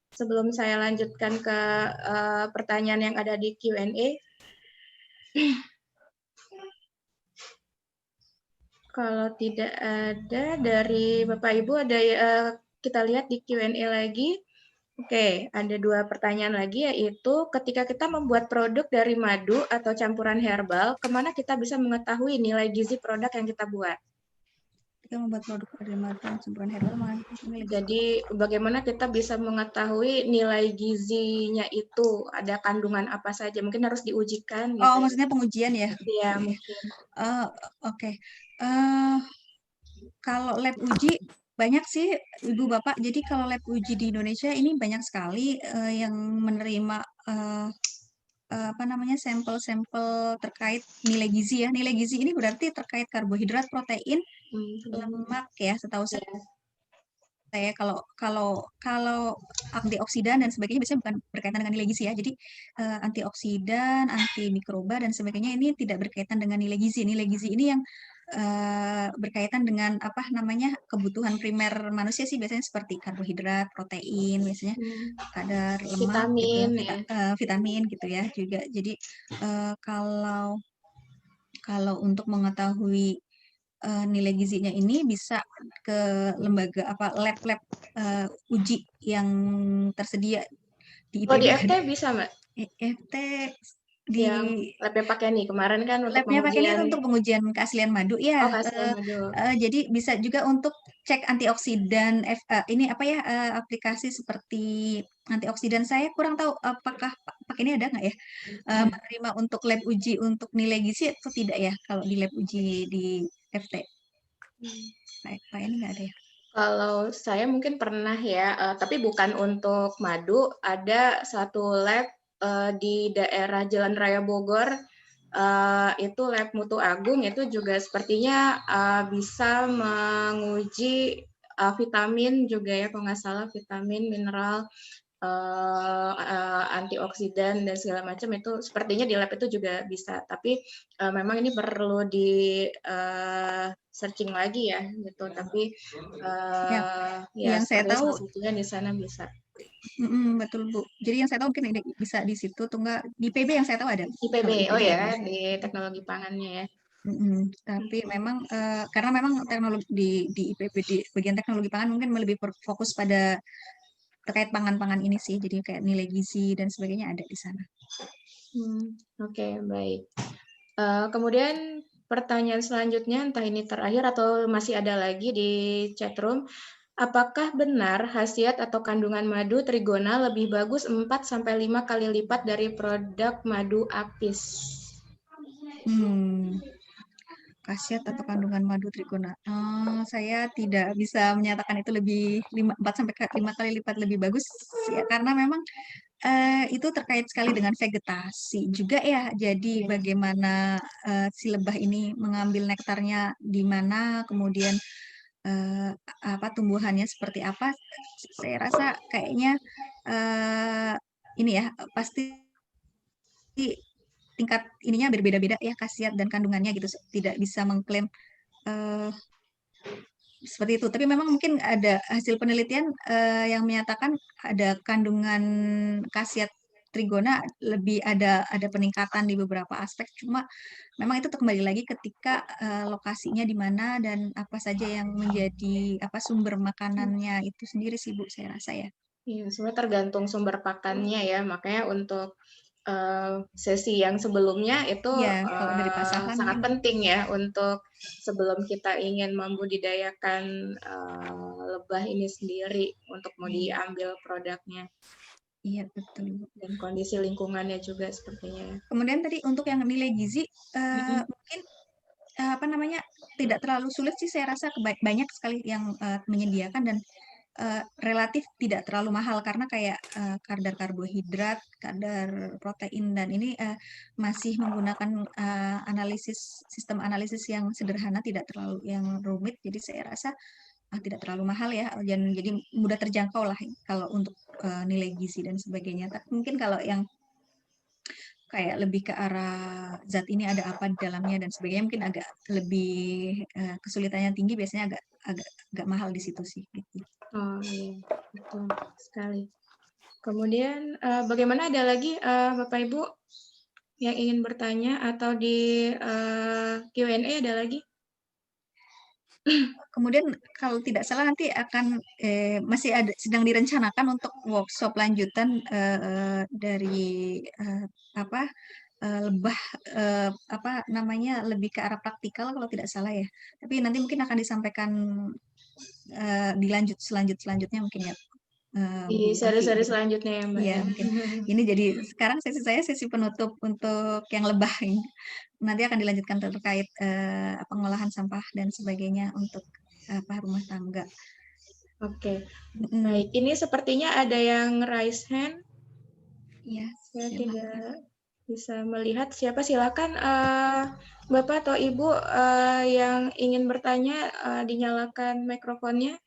sebelum saya lanjutkan ke pertanyaan yang ada di Q&A. Kalau tidak ada dari Bapak Ibu, ada kita lihat di Q&A lagi. Oke, ada 2 pertanyaan lagi, yaitu ketika kita membuat produk dari madu atau campuran herbal, kemana kita bisa mengetahui nilai gizi produk yang kita buat? Kita membuat produk dari madu dan campuran herbal. Jadi, bagaimana kita bisa mengetahui nilai gizinya itu, ada kandungan apa saja? Mungkin harus diujikan. Gitu. Oh, maksudnya pengujian ya? Iya, mungkin. Oke. Kalau lab uji banyak sih Ibu Bapak. Jadi kalau lab uji di Indonesia ini banyak sekali yang menerima sampel-sampel terkait nilai gizi ya. Nilai gizi ini berarti terkait karbohidrat, protein, lemak ya. Setahu saya kalau antioksidan dan sebagainya biasanya bukan berkaitan dengan nilai gizi ya. Jadi antioksidan, antimikroba dan sebagainya ini tidak berkaitan dengan nilai gizi. Nilai gizi ini yang berkaitan dengan kebutuhan primer manusia sih, biasanya seperti karbohidrat, protein, biasanya kadar lemak vitamin, gitu, vitamin gitu ya juga. Jadi kalau untuk mengetahui nilai gizinya ini bisa ke lembaga lab uji yang tersedia di IPB. Oh, di FT bisa, Mbak? FT yang labnya pakai nih kemarin kan untuk labnya pakai pengujian. Untuk pengujian keaslian madu ya. Oh, keaslian madu. Jadi bisa juga untuk cek antioksidan. Ini aplikasi seperti antioksidan. Saya kurang tahu apakah pakai ini ada nggak ya, menerima untuk lab uji untuk nilai gizi atau tidak ya kalau di lab uji di FT. Pak ini nggak ada ya? Kalau saya mungkin pernah ya, tapi bukan untuk madu. Ada satu lab di daerah Jalan Raya Bogor, itu lab Mutu Agung, itu juga sepertinya bisa menguji vitamin juga ya, kalau nggak salah vitamin, mineral, antioksidan dan segala macam, itu sepertinya di lab itu juga bisa. Tapi memang ini perlu di searching lagi ya gitu. Tapi yang saya tahu satunya di sana bisa. Betul Bu. Jadi yang saya tahu mungkin ini bisa di situ, atau enggak di IPB yang saya tahu ada. IPB, oh ya, di teknologi pangannya ya. Tapi memang karena memang teknologi di IPB di bagian teknologi pangan mungkin lebih fokus pada terkait pangan-pangan ini sih. Jadi kayak nilai gizi dan sebagainya ada di sana. Oke, baik. Kemudian pertanyaan selanjutnya, entah ini terakhir atau masih ada lagi di chat room. Apakah benar khasiat atau kandungan madu trigona lebih bagus 4-5 kali lipat dari produk madu apis? Khasiat atau kandungan madu trigona. Saya tidak bisa menyatakan itu lebih 4-5 kali lipat lebih bagus ya, karena memang itu terkait sekali dengan vegetasi juga ya. Jadi bagaimana si lebah ini mengambil nektarnya di mana, kemudian apa tumbuhannya seperti apa, saya rasa kayaknya ini ya pasti tingkat ininya berbeda-beda ya khasiat dan kandungannya gitu, tidak bisa mengklaim seperti itu. Tapi memang mungkin ada hasil penelitian yang menyatakan ada kandungan khasiat trigona lebih ada peningkatan di beberapa aspek. Cuma memang itu kembali lagi ketika lokasinya di mana dan apa saja yang menjadi apa sumber makanannya itu sendiri sih Bu, saya rasa ya. Iya, sebenarnya tergantung sumber pakannya ya. Makanya untuk sesi yang sebelumnya itu Ya, kalau dari pasahan sangat mungkin penting ya untuk sebelum kita ingin membudidayakan lebah ini sendiri untuk mau diambil produknya. Iya, betul. Dan kondisi lingkungannya juga sepertinya ya. Kemudian tadi untuk yang nilai gizi mungkin apa namanya tidak terlalu sulit sih saya rasa, banyak sekali yang menyediakan dan relatif tidak terlalu mahal karena kayak kadar karbohidrat, kadar protein dan ini masih menggunakan sistem analisis yang sederhana, tidak terlalu yang rumit. Jadi saya rasa tidak terlalu mahal ya, dan jadi mudah terjangkau lah kalau untuk nilai gizi dan sebagainya. Tapi mungkin kalau yang kayak lebih ke arah zat ini ada apa di dalamnya dan sebagainya mungkin agak lebih kesulitannya tinggi, biasanya agak mahal di situ sih gitu. Oh iya, betul sekali. Kemudian bagaimana, ada lagi Bapak Ibu yang ingin bertanya atau di Q&A ada lagi? Kemudian kalau tidak salah nanti akan masih sedang direncanakan untuk workshop lanjutan dari lebah apa namanya lebih ke arah praktikal kalau tidak salah ya. Tapi nanti mungkin akan disampaikan selanjutnya mungkin ya. Di seri-seri selanjutnya ya Mbak. Iya, mungkin. Ini jadi sekarang sesi saya sesi penutup untuk yang lebah ini. Nanti akan dilanjutkan terkait pengolahan sampah dan sebagainya untuk rumah tangga. Oke, baik. Ini sepertinya ada yang raise hand. Iya, saya tidak bisa melihat siapa. Silakan Bapak atau Ibu yang ingin bertanya, dinyalakan mikrofonnya.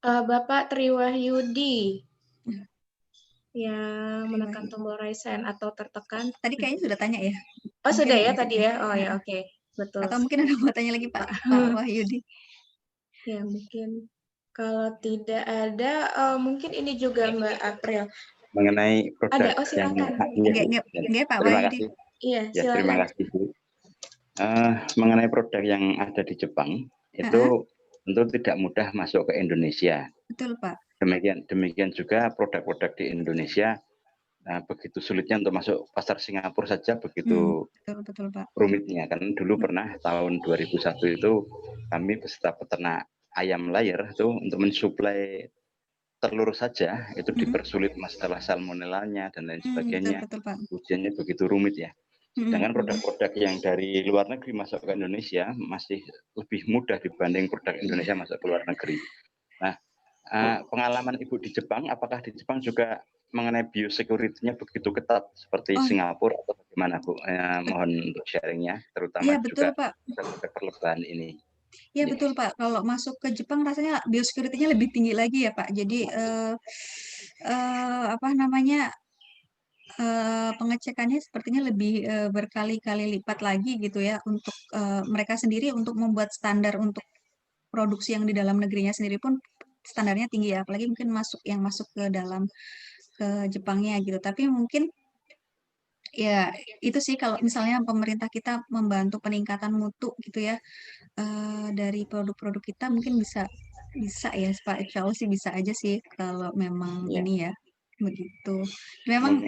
Bapak Triwahyudi yang menekan tombol raise hand atau tertekan. Tadi kayaknya sudah tanya ya. Oh, sudah ya tadi ya. Oh ya, oke. Betul. Atau mungkin ada mau tanya lagi Pak Wahyudi. Ya, mungkin kalau tidak ada, mungkin ini juga Mbak April. Mengenai produk ada, oh silakan. Enggak Pak Terima Wahyudi. kasih. Iya, Ya, silakan. terima kasih Bu. Mengenai produk yang ada di Jepang itu tentu tidak mudah masuk ke Indonesia. Betul Pak. Demikian juga produk-produk di Indonesia begitu sulitnya untuk masuk pasar Singapura saja, begitu betul, Pak. rumitnya. Karena dulu pernah tahun 2001 itu kami beserta peternak ayam layer itu untuk mensuplai telur saja itu dipersulit masalah salmonellanya dan lain sebagainya. Betul, Pak. Ujiannya begitu rumit ya. Sedangkan produk-produk yang dari luar negeri masuk ke Indonesia masih lebih mudah dibanding produk Indonesia masuk ke luar negeri. Nah, pengalaman Ibu di Jepang, apakah di Jepang juga mengenai biosecurity-nya begitu ketat seperti Singapura atau bagaimana Bu? Mohon untuk sharingnya, terutama ya, betul, juga Pak. perlebahan ini. Ya betul Pak, kalau masuk ke Jepang rasanya biosecurity-nya lebih tinggi lagi ya Pak. Jadi pengecekannya sepertinya lebih berkali-kali lipat lagi gitu ya untuk mereka sendiri untuk membuat standar untuk produksi yang di dalam negerinya sendiri pun standarnya tinggi ya, apalagi mungkin masuk ke dalam ke Jepangnya gitu. Tapi mungkin ya itu sih kalau misalnya pemerintah kita membantu peningkatan mutu gitu ya dari produk-produk kita mungkin bisa ya Pak, insya Allah sih bisa aja sih kalau memang ini ya begitu. Memang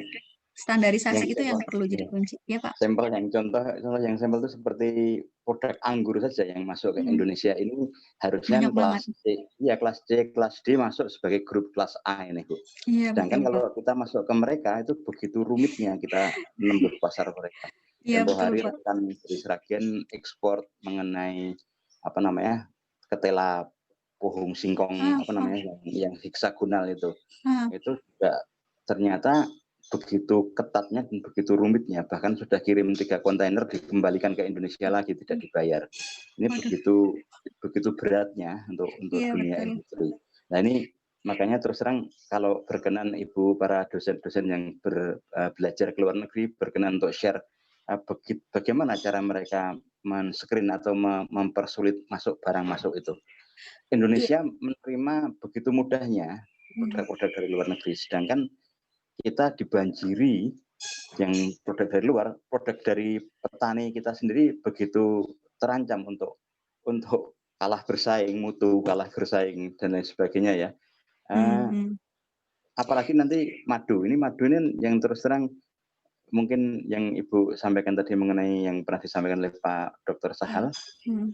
standarisasi itu yang perlu jadi kunci ya Pak. Contoh yang sampel itu seperti produk anggur saja yang masuk ke Indonesia ini harusnya kelas C, kelas D masuk sebagai grup kelas A ini Bu. Sedangkan kalau kita masuk ke mereka itu begitu rumitnya kita menembus pasar mereka. Tempo hari akan dari Seragen ekspor mengenai ketela pohung singkong apa namanya yang heksagonal itu Ah. juga ternyata begitu ketatnya dan begitu rumitnya, bahkan sudah kirim 3 kontainer dikembalikan ke Indonesia lagi tidak dibayar. Ini begitu beratnya untuk Iya, dunia betul. industri. Nah ini makanya terus terang kalau berkenan Ibu para dosen-dosen yang belajar ke luar negeri berkenan untuk share bagaimana cara mereka men-screen atau mempersulit barang masuk itu. Indonesia menerima begitu mudahnya produk-produk dari luar negeri, sedangkan kita dibanjiri yang produk dari luar, produk dari petani kita sendiri begitu terancam untuk kalah bersaing, mutu kalah bersaing dan lain sebagainya ya. Apalagi nanti madu ini yang terus terang mungkin yang Ibu sampaikan tadi mengenai yang pernah disampaikan oleh Pak Dr. Sahal,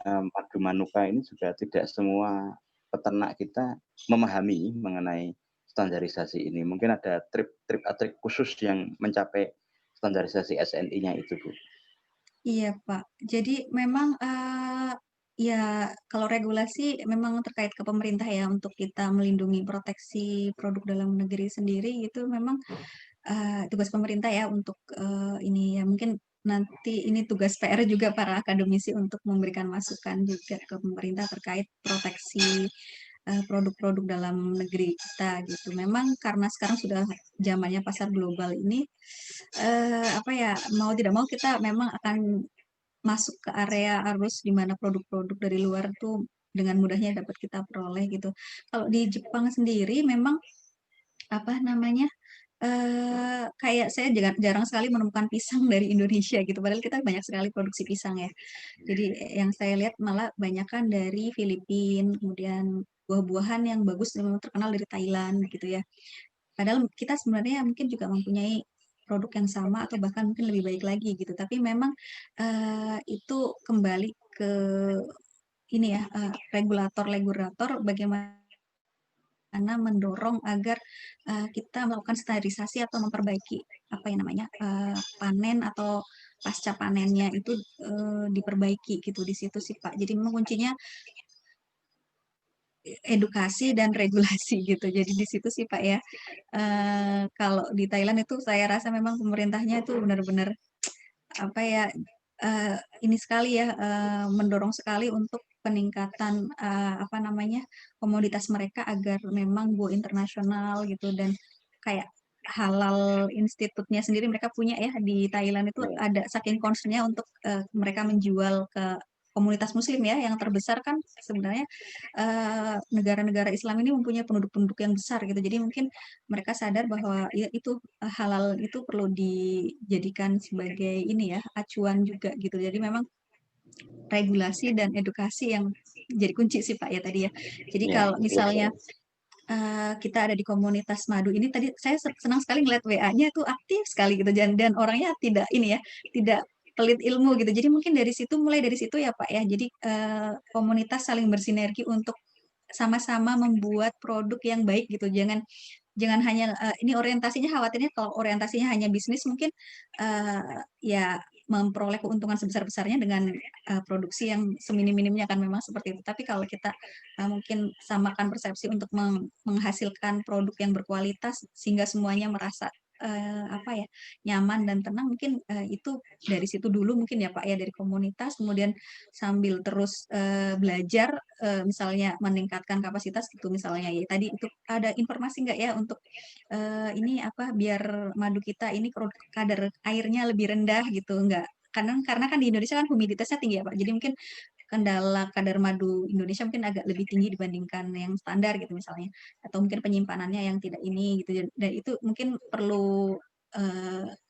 madu manuka ini juga tidak semua peternak kita memahami mengenai standarisasi ini. Mungkin ada trik khusus yang mencapai standarisasi SNI-nya itu, Bu. Iya, Pak. Jadi memang ya kalau regulasi memang terkait ke pemerintah ya untuk kita melindungi proteksi produk dalam negeri sendiri itu memang tugas pemerintah ya untuk ini ya mungkin nanti ini tugas PR juga para akademisi untuk memberikan masukan juga ke pemerintah terkait proteksi produk-produk dalam negeri kita gitu. Memang karena sekarang sudah zamannya pasar global ini apa ya mau tidak mau kita memang akan masuk ke area arus di mana produk-produk dari luar tuh dengan mudahnya dapat kita peroleh gitu. Kalau di Jepang sendiri memang apa namanya kayak saya jarang sekali menemukan pisang dari Indonesia gitu. Padahal kita banyak sekali produksi pisang ya. Jadi yang saya lihat malah banyakan dari Filipina, kemudian buah-buahan yang bagus memang terkenal dari Thailand gitu ya. Padahal kita sebenarnya mungkin juga mempunyai produk yang sama atau bahkan mungkin lebih baik lagi gitu. Tapi memang itu kembali ke ini ya regulator bagaimana mendorong agar kita melakukan standarisasi atau memperbaiki apa yang namanya panen atau pasca panennya itu diperbaiki gitu di situ sih Pak. Jadi memang kuncinya edukasi dan regulasi gitu. Jadi di situ sih Pak ya. Kalau di Thailand itu saya rasa memang pemerintahnya itu benar-benar apa ya ini sekali ya mendorong sekali untuk peningkatan apa namanya komoditas mereka agar memang go internasional gitu dan kayak halal institutnya sendiri mereka punya ya di Thailand itu ada saking concernnya untuk mereka menjual ke komunitas muslim ya yang terbesar kan sebenarnya negara-negara Islam ini mempunyai penduduk-penduduk yang besar gitu jadi mungkin mereka sadar bahwa ya itu halal itu perlu dijadikan sebagai ini ya acuan juga gitu jadi memang regulasi dan edukasi yang jadi kunci sih Pak ya tadi ya jadi kalau misalnya kita ada di komunitas madu ini tadi saya senang sekali ngeliat WA-nya tuh aktif sekali gitu dan orangnya tidak ini ya tidak pelit ilmu gitu jadi mungkin mulai dari situ ya Pak ya jadi komunitas saling bersinergi untuk sama-sama membuat produk yang baik gitu jangan hanya ini orientasinya khawatirnya kalau orientasinya hanya bisnis mungkin ya memperoleh keuntungan sebesar-besarnya dengan produksi yang seminim-minimnya kan memang seperti itu. Tapi kalau kita mungkin samakan persepsi untuk menghasilkan produk yang berkualitas sehingga semuanya merasa apa ya nyaman dan tenang mungkin itu dari situ dulu mungkin ya Pak ya dari komunitas kemudian sambil terus belajar misalnya meningkatkan kapasitas gitu misalnya ya tadi itu ada informasi nggak ya untuk ini apa biar madu kita ini kadar airnya lebih rendah gitu nggak karena kan di Indonesia kan humiditasnya tinggi ya Pak jadi mungkin kendala kadar madu Indonesia mungkin agak lebih tinggi dibandingkan yang standar gitu misalnya atau mungkin penyimpanannya yang tidak ini gitu dan itu mungkin perlu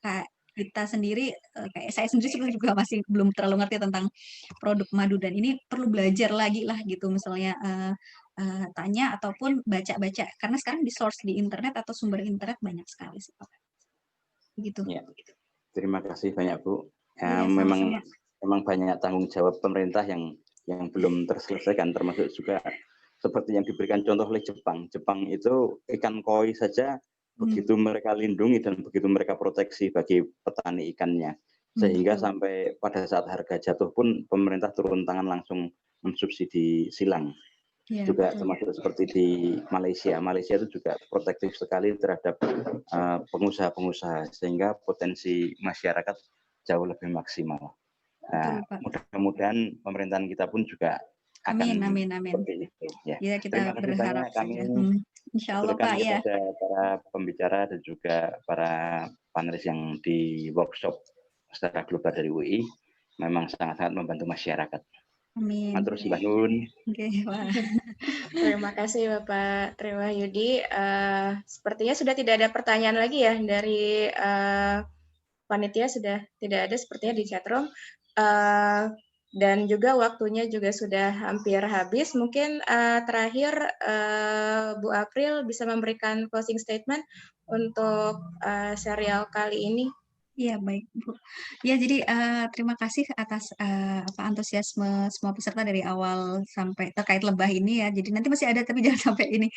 kayak kita sendiri kayak saya sendiri sebenarnya juga masih belum terlalu ngerti tentang produk madu dan ini perlu belajar lagi lah gitu misalnya tanya ataupun baca-baca karena sekarang di source di internet atau sumber internet banyak sekali sih Pak. Begitu. Ya. Terima kasih banyak Bu. Ya, memang banyak tanggung jawab pemerintah yang belum terselesaikan termasuk juga seperti yang diberikan contoh oleh Jepang. Jepang itu ikan koi saja begitu mereka lindungi dan begitu mereka proteksi bagi petani ikannya. Sehingga sampai pada saat harga jatuh pun pemerintah turun tangan langsung mensubsidi silang. Iya, juga betul. termasuk seperti di Malaysia. Malaysia itu juga protektif sekali terhadap pengusaha-pengusaha sehingga potensi masyarakat jauh lebih maksimal. Nah, Betul, Pak. mudah-mudahan pemerintahan kita pun juga akan Amin. seperti itu. Ya. Ya, Terima kita kasih berharap banyak saja. kami Insya Allah, aturkan Pak, ya. kepada para pembicara dan juga para panelis yang di workshop secara global dari UI. Memang sangat-sangat membantu masyarakat. Amin. Matur sembah nuwun. Oke, Pak. Terima kasih Bapak Triwahyudi. Sepertinya sudah tidak ada pertanyaan lagi ya dari panitia, sudah tidak ada sepertinya di chatroom. Dan juga waktunya juga sudah hampir habis. Mungkin terakhir Bu April bisa memberikan closing statement untuk serial kali ini. Iya, baik, Bu. Ya, jadi terima kasih atas antusiasme semua peserta dari awal sampai terkait lebah ini ya. Jadi nanti masih ada tapi jangan sampai ini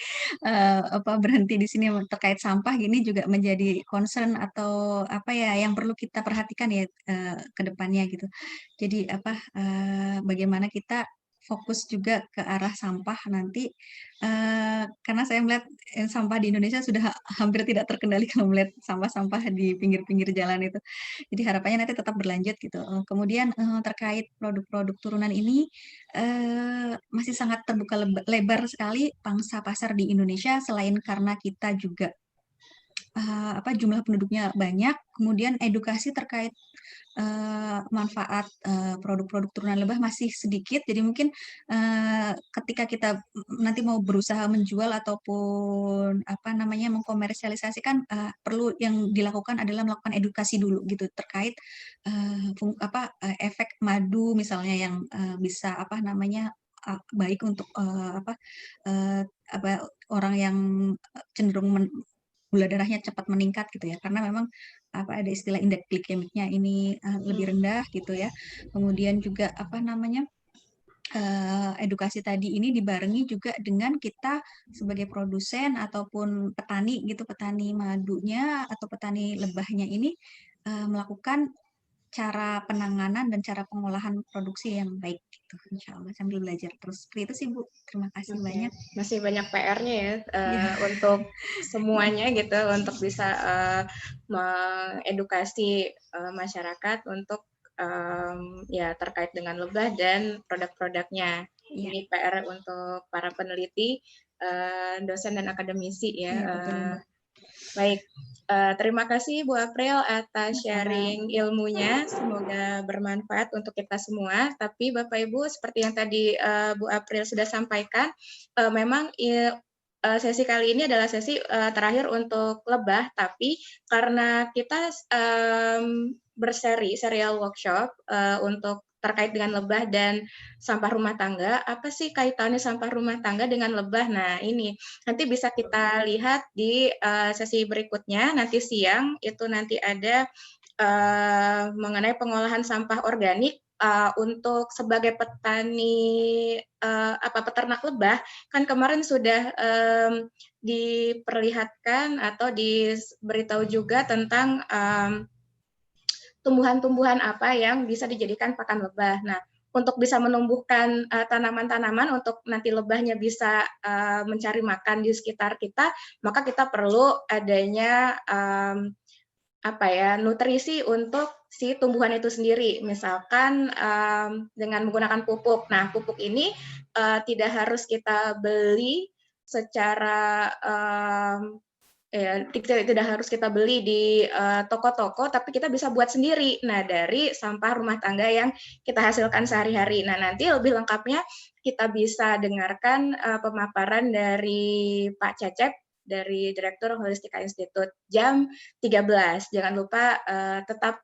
berhenti di sini terkait sampah gini juga menjadi concern atau apa ya yang perlu kita perhatikan ya ke depannya gitu. Jadi bagaimana kita fokus juga ke arah sampah nanti karena saya melihat sampah di Indonesia sudah hampir tidak terkendali kalau melihat sampah-sampah di pinggir-pinggir jalan itu. Jadi harapannya nanti tetap berlanjut gitu. Kemudian terkait produk-produk turunan ini masih sangat terbuka lebar sekali pangsa pasar di Indonesia selain karena kita juga jumlah penduduknya banyak, kemudian edukasi terkait manfaat produk-produk turunan lebah masih sedikit. Jadi mungkin ketika kita nanti mau berusaha menjual ataupun mengkomersialisasikan perlu yang dilakukan adalah melakukan edukasi dulu gitu terkait efek madu misalnya yang bisa baik untuk orang yang cenderung gula darahnya cepat meningkat gitu ya karena memang ada istilah indeks glikemiknya ini lebih rendah gitu ya. Kemudian juga edukasi tadi ini dibarengi juga dengan kita sebagai produsen ataupun petani gitu, petani madunya atau petani lebahnya ini melakukan cara penanganan dan cara pengolahan produksi yang baik gitu, insya Allah sambil belajar terus. Seperti itu sih Bu. Terima kasih banyak. Masih banyak PR-nya ya untuk semuanya gitu, untuk bisa mengedukasi masyarakat untuk ya terkait dengan lebah dan produk-produknya. Ini PR untuk para peneliti, dosen dan akademisi ya. Baik, terima kasih Bu April atas sharing ilmunya. Semoga bermanfaat untuk kita semua. Tapi Bapak Ibu, seperti yang tadi Bu April sudah sampaikan, memang sesi kali ini adalah sesi terakhir untuk lebah. Tapi karena kita serial workshop untuk terkait dengan lebah dan sampah rumah tangga, apa sih kaitannya sampah rumah tangga dengan lebah? Nah, ini nanti bisa kita lihat di sesi berikutnya, nanti siang, itu nanti ada mengenai pengolahan sampah organik untuk sebagai petani, peternak lebah, kan kemarin sudah diperlihatkan atau diberitahu juga tentang tumbuhan-tumbuhan apa yang bisa dijadikan pakan lebah. Nah, untuk bisa menumbuhkan tanaman-tanaman untuk nanti lebahnya bisa mencari makan di sekitar kita, maka kita perlu adanya nutrisi untuk si tumbuhan itu sendiri. Misalkan dengan menggunakan pupuk. Nah, pupuk ini tidak harus kita beli secara tidak harus kita beli di toko-toko, tapi kita bisa buat sendiri. Nah, dari sampah rumah tangga yang kita hasilkan sehari-hari. Nah, nanti lebih lengkapnya kita bisa dengarkan pemaparan dari Pak Cecep dari Direktur Holistika Institute jam 13. Jangan lupa tetap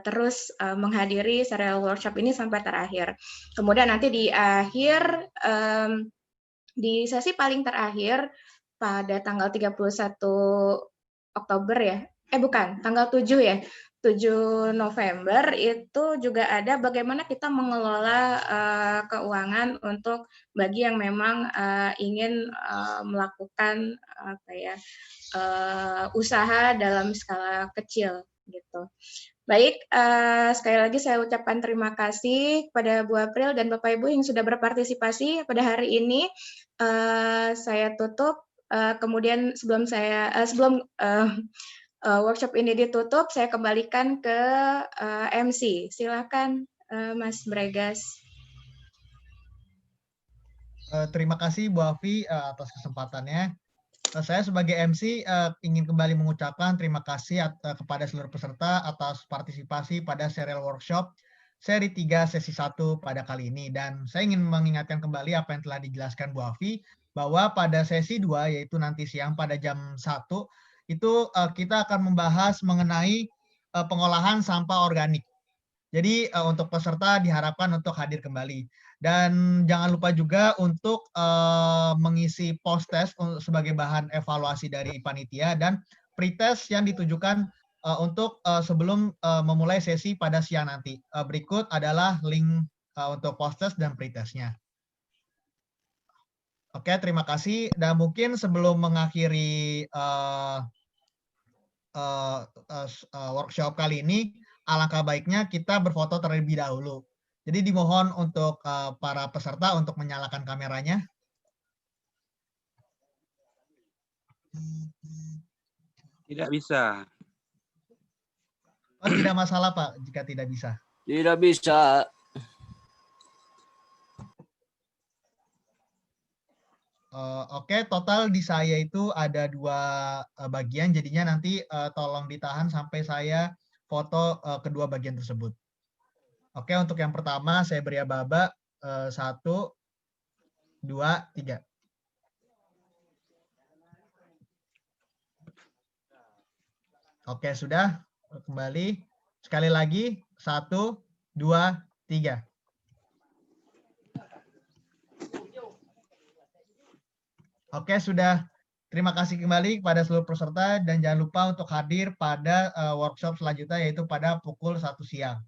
terus menghadiri serial workshop ini sampai terakhir. Kemudian nanti di akhir, di sesi paling terakhir, pada tanggal 31 Oktober ya, tanggal 7 ya, 7 November itu juga ada bagaimana kita mengelola keuangan untuk bagi yang memang ingin melakukan usaha dalam skala kecil. gitu. Baik, sekali lagi saya ucapkan terima kasih kepada Bu April dan Bapak Ibu yang sudah berpartisipasi pada hari ini. Saya tutup. Kemudian sebelum workshop ini ditutup, saya kembalikan ke MC. Silakan, Mas Bregas. Terima kasih Bu Afi atas kesempatannya. Saya sebagai MC ingin kembali mengucapkan terima kasih kepada seluruh peserta atas partisipasi pada serial workshop seri 3 sesi 1 pada kali ini. Dan saya ingin mengingatkan kembali apa yang telah dijelaskan Bu Afi, bahwa pada sesi 2, yaitu nanti siang pada jam 1, itu kita akan membahas mengenai pengolahan sampah organik. Jadi untuk peserta diharapkan untuk hadir kembali. Dan jangan lupa juga untuk mengisi post-test sebagai bahan evaluasi dari panitia dan pre-test yang ditujukan untuk sebelum memulai sesi pada siang nanti. Berikut adalah link untuk post-test dan pre-testnya. Oke, terima kasih. Dan mungkin sebelum mengakhiri workshop kali ini, alangkah baiknya kita berfoto terlebih dahulu. Jadi dimohon untuk para peserta untuk menyalakan kameranya. Tidak bisa. Oh, tidak masalah Pak, jika tidak bisa. Tidak bisa. Oke, total di saya itu ada 2 bagian, jadinya nanti tolong ditahan sampai saya foto kedua bagian tersebut. Oke, untuk yang pertama saya beri aba-aba 1, 2, 3. Oke, sudah kembali. Sekali lagi 1, 2, 3. Oke, sudah. Terima kasih kembali kepada seluruh peserta dan jangan lupa untuk hadir pada workshop selanjutnya yaitu pada pukul 1 siang.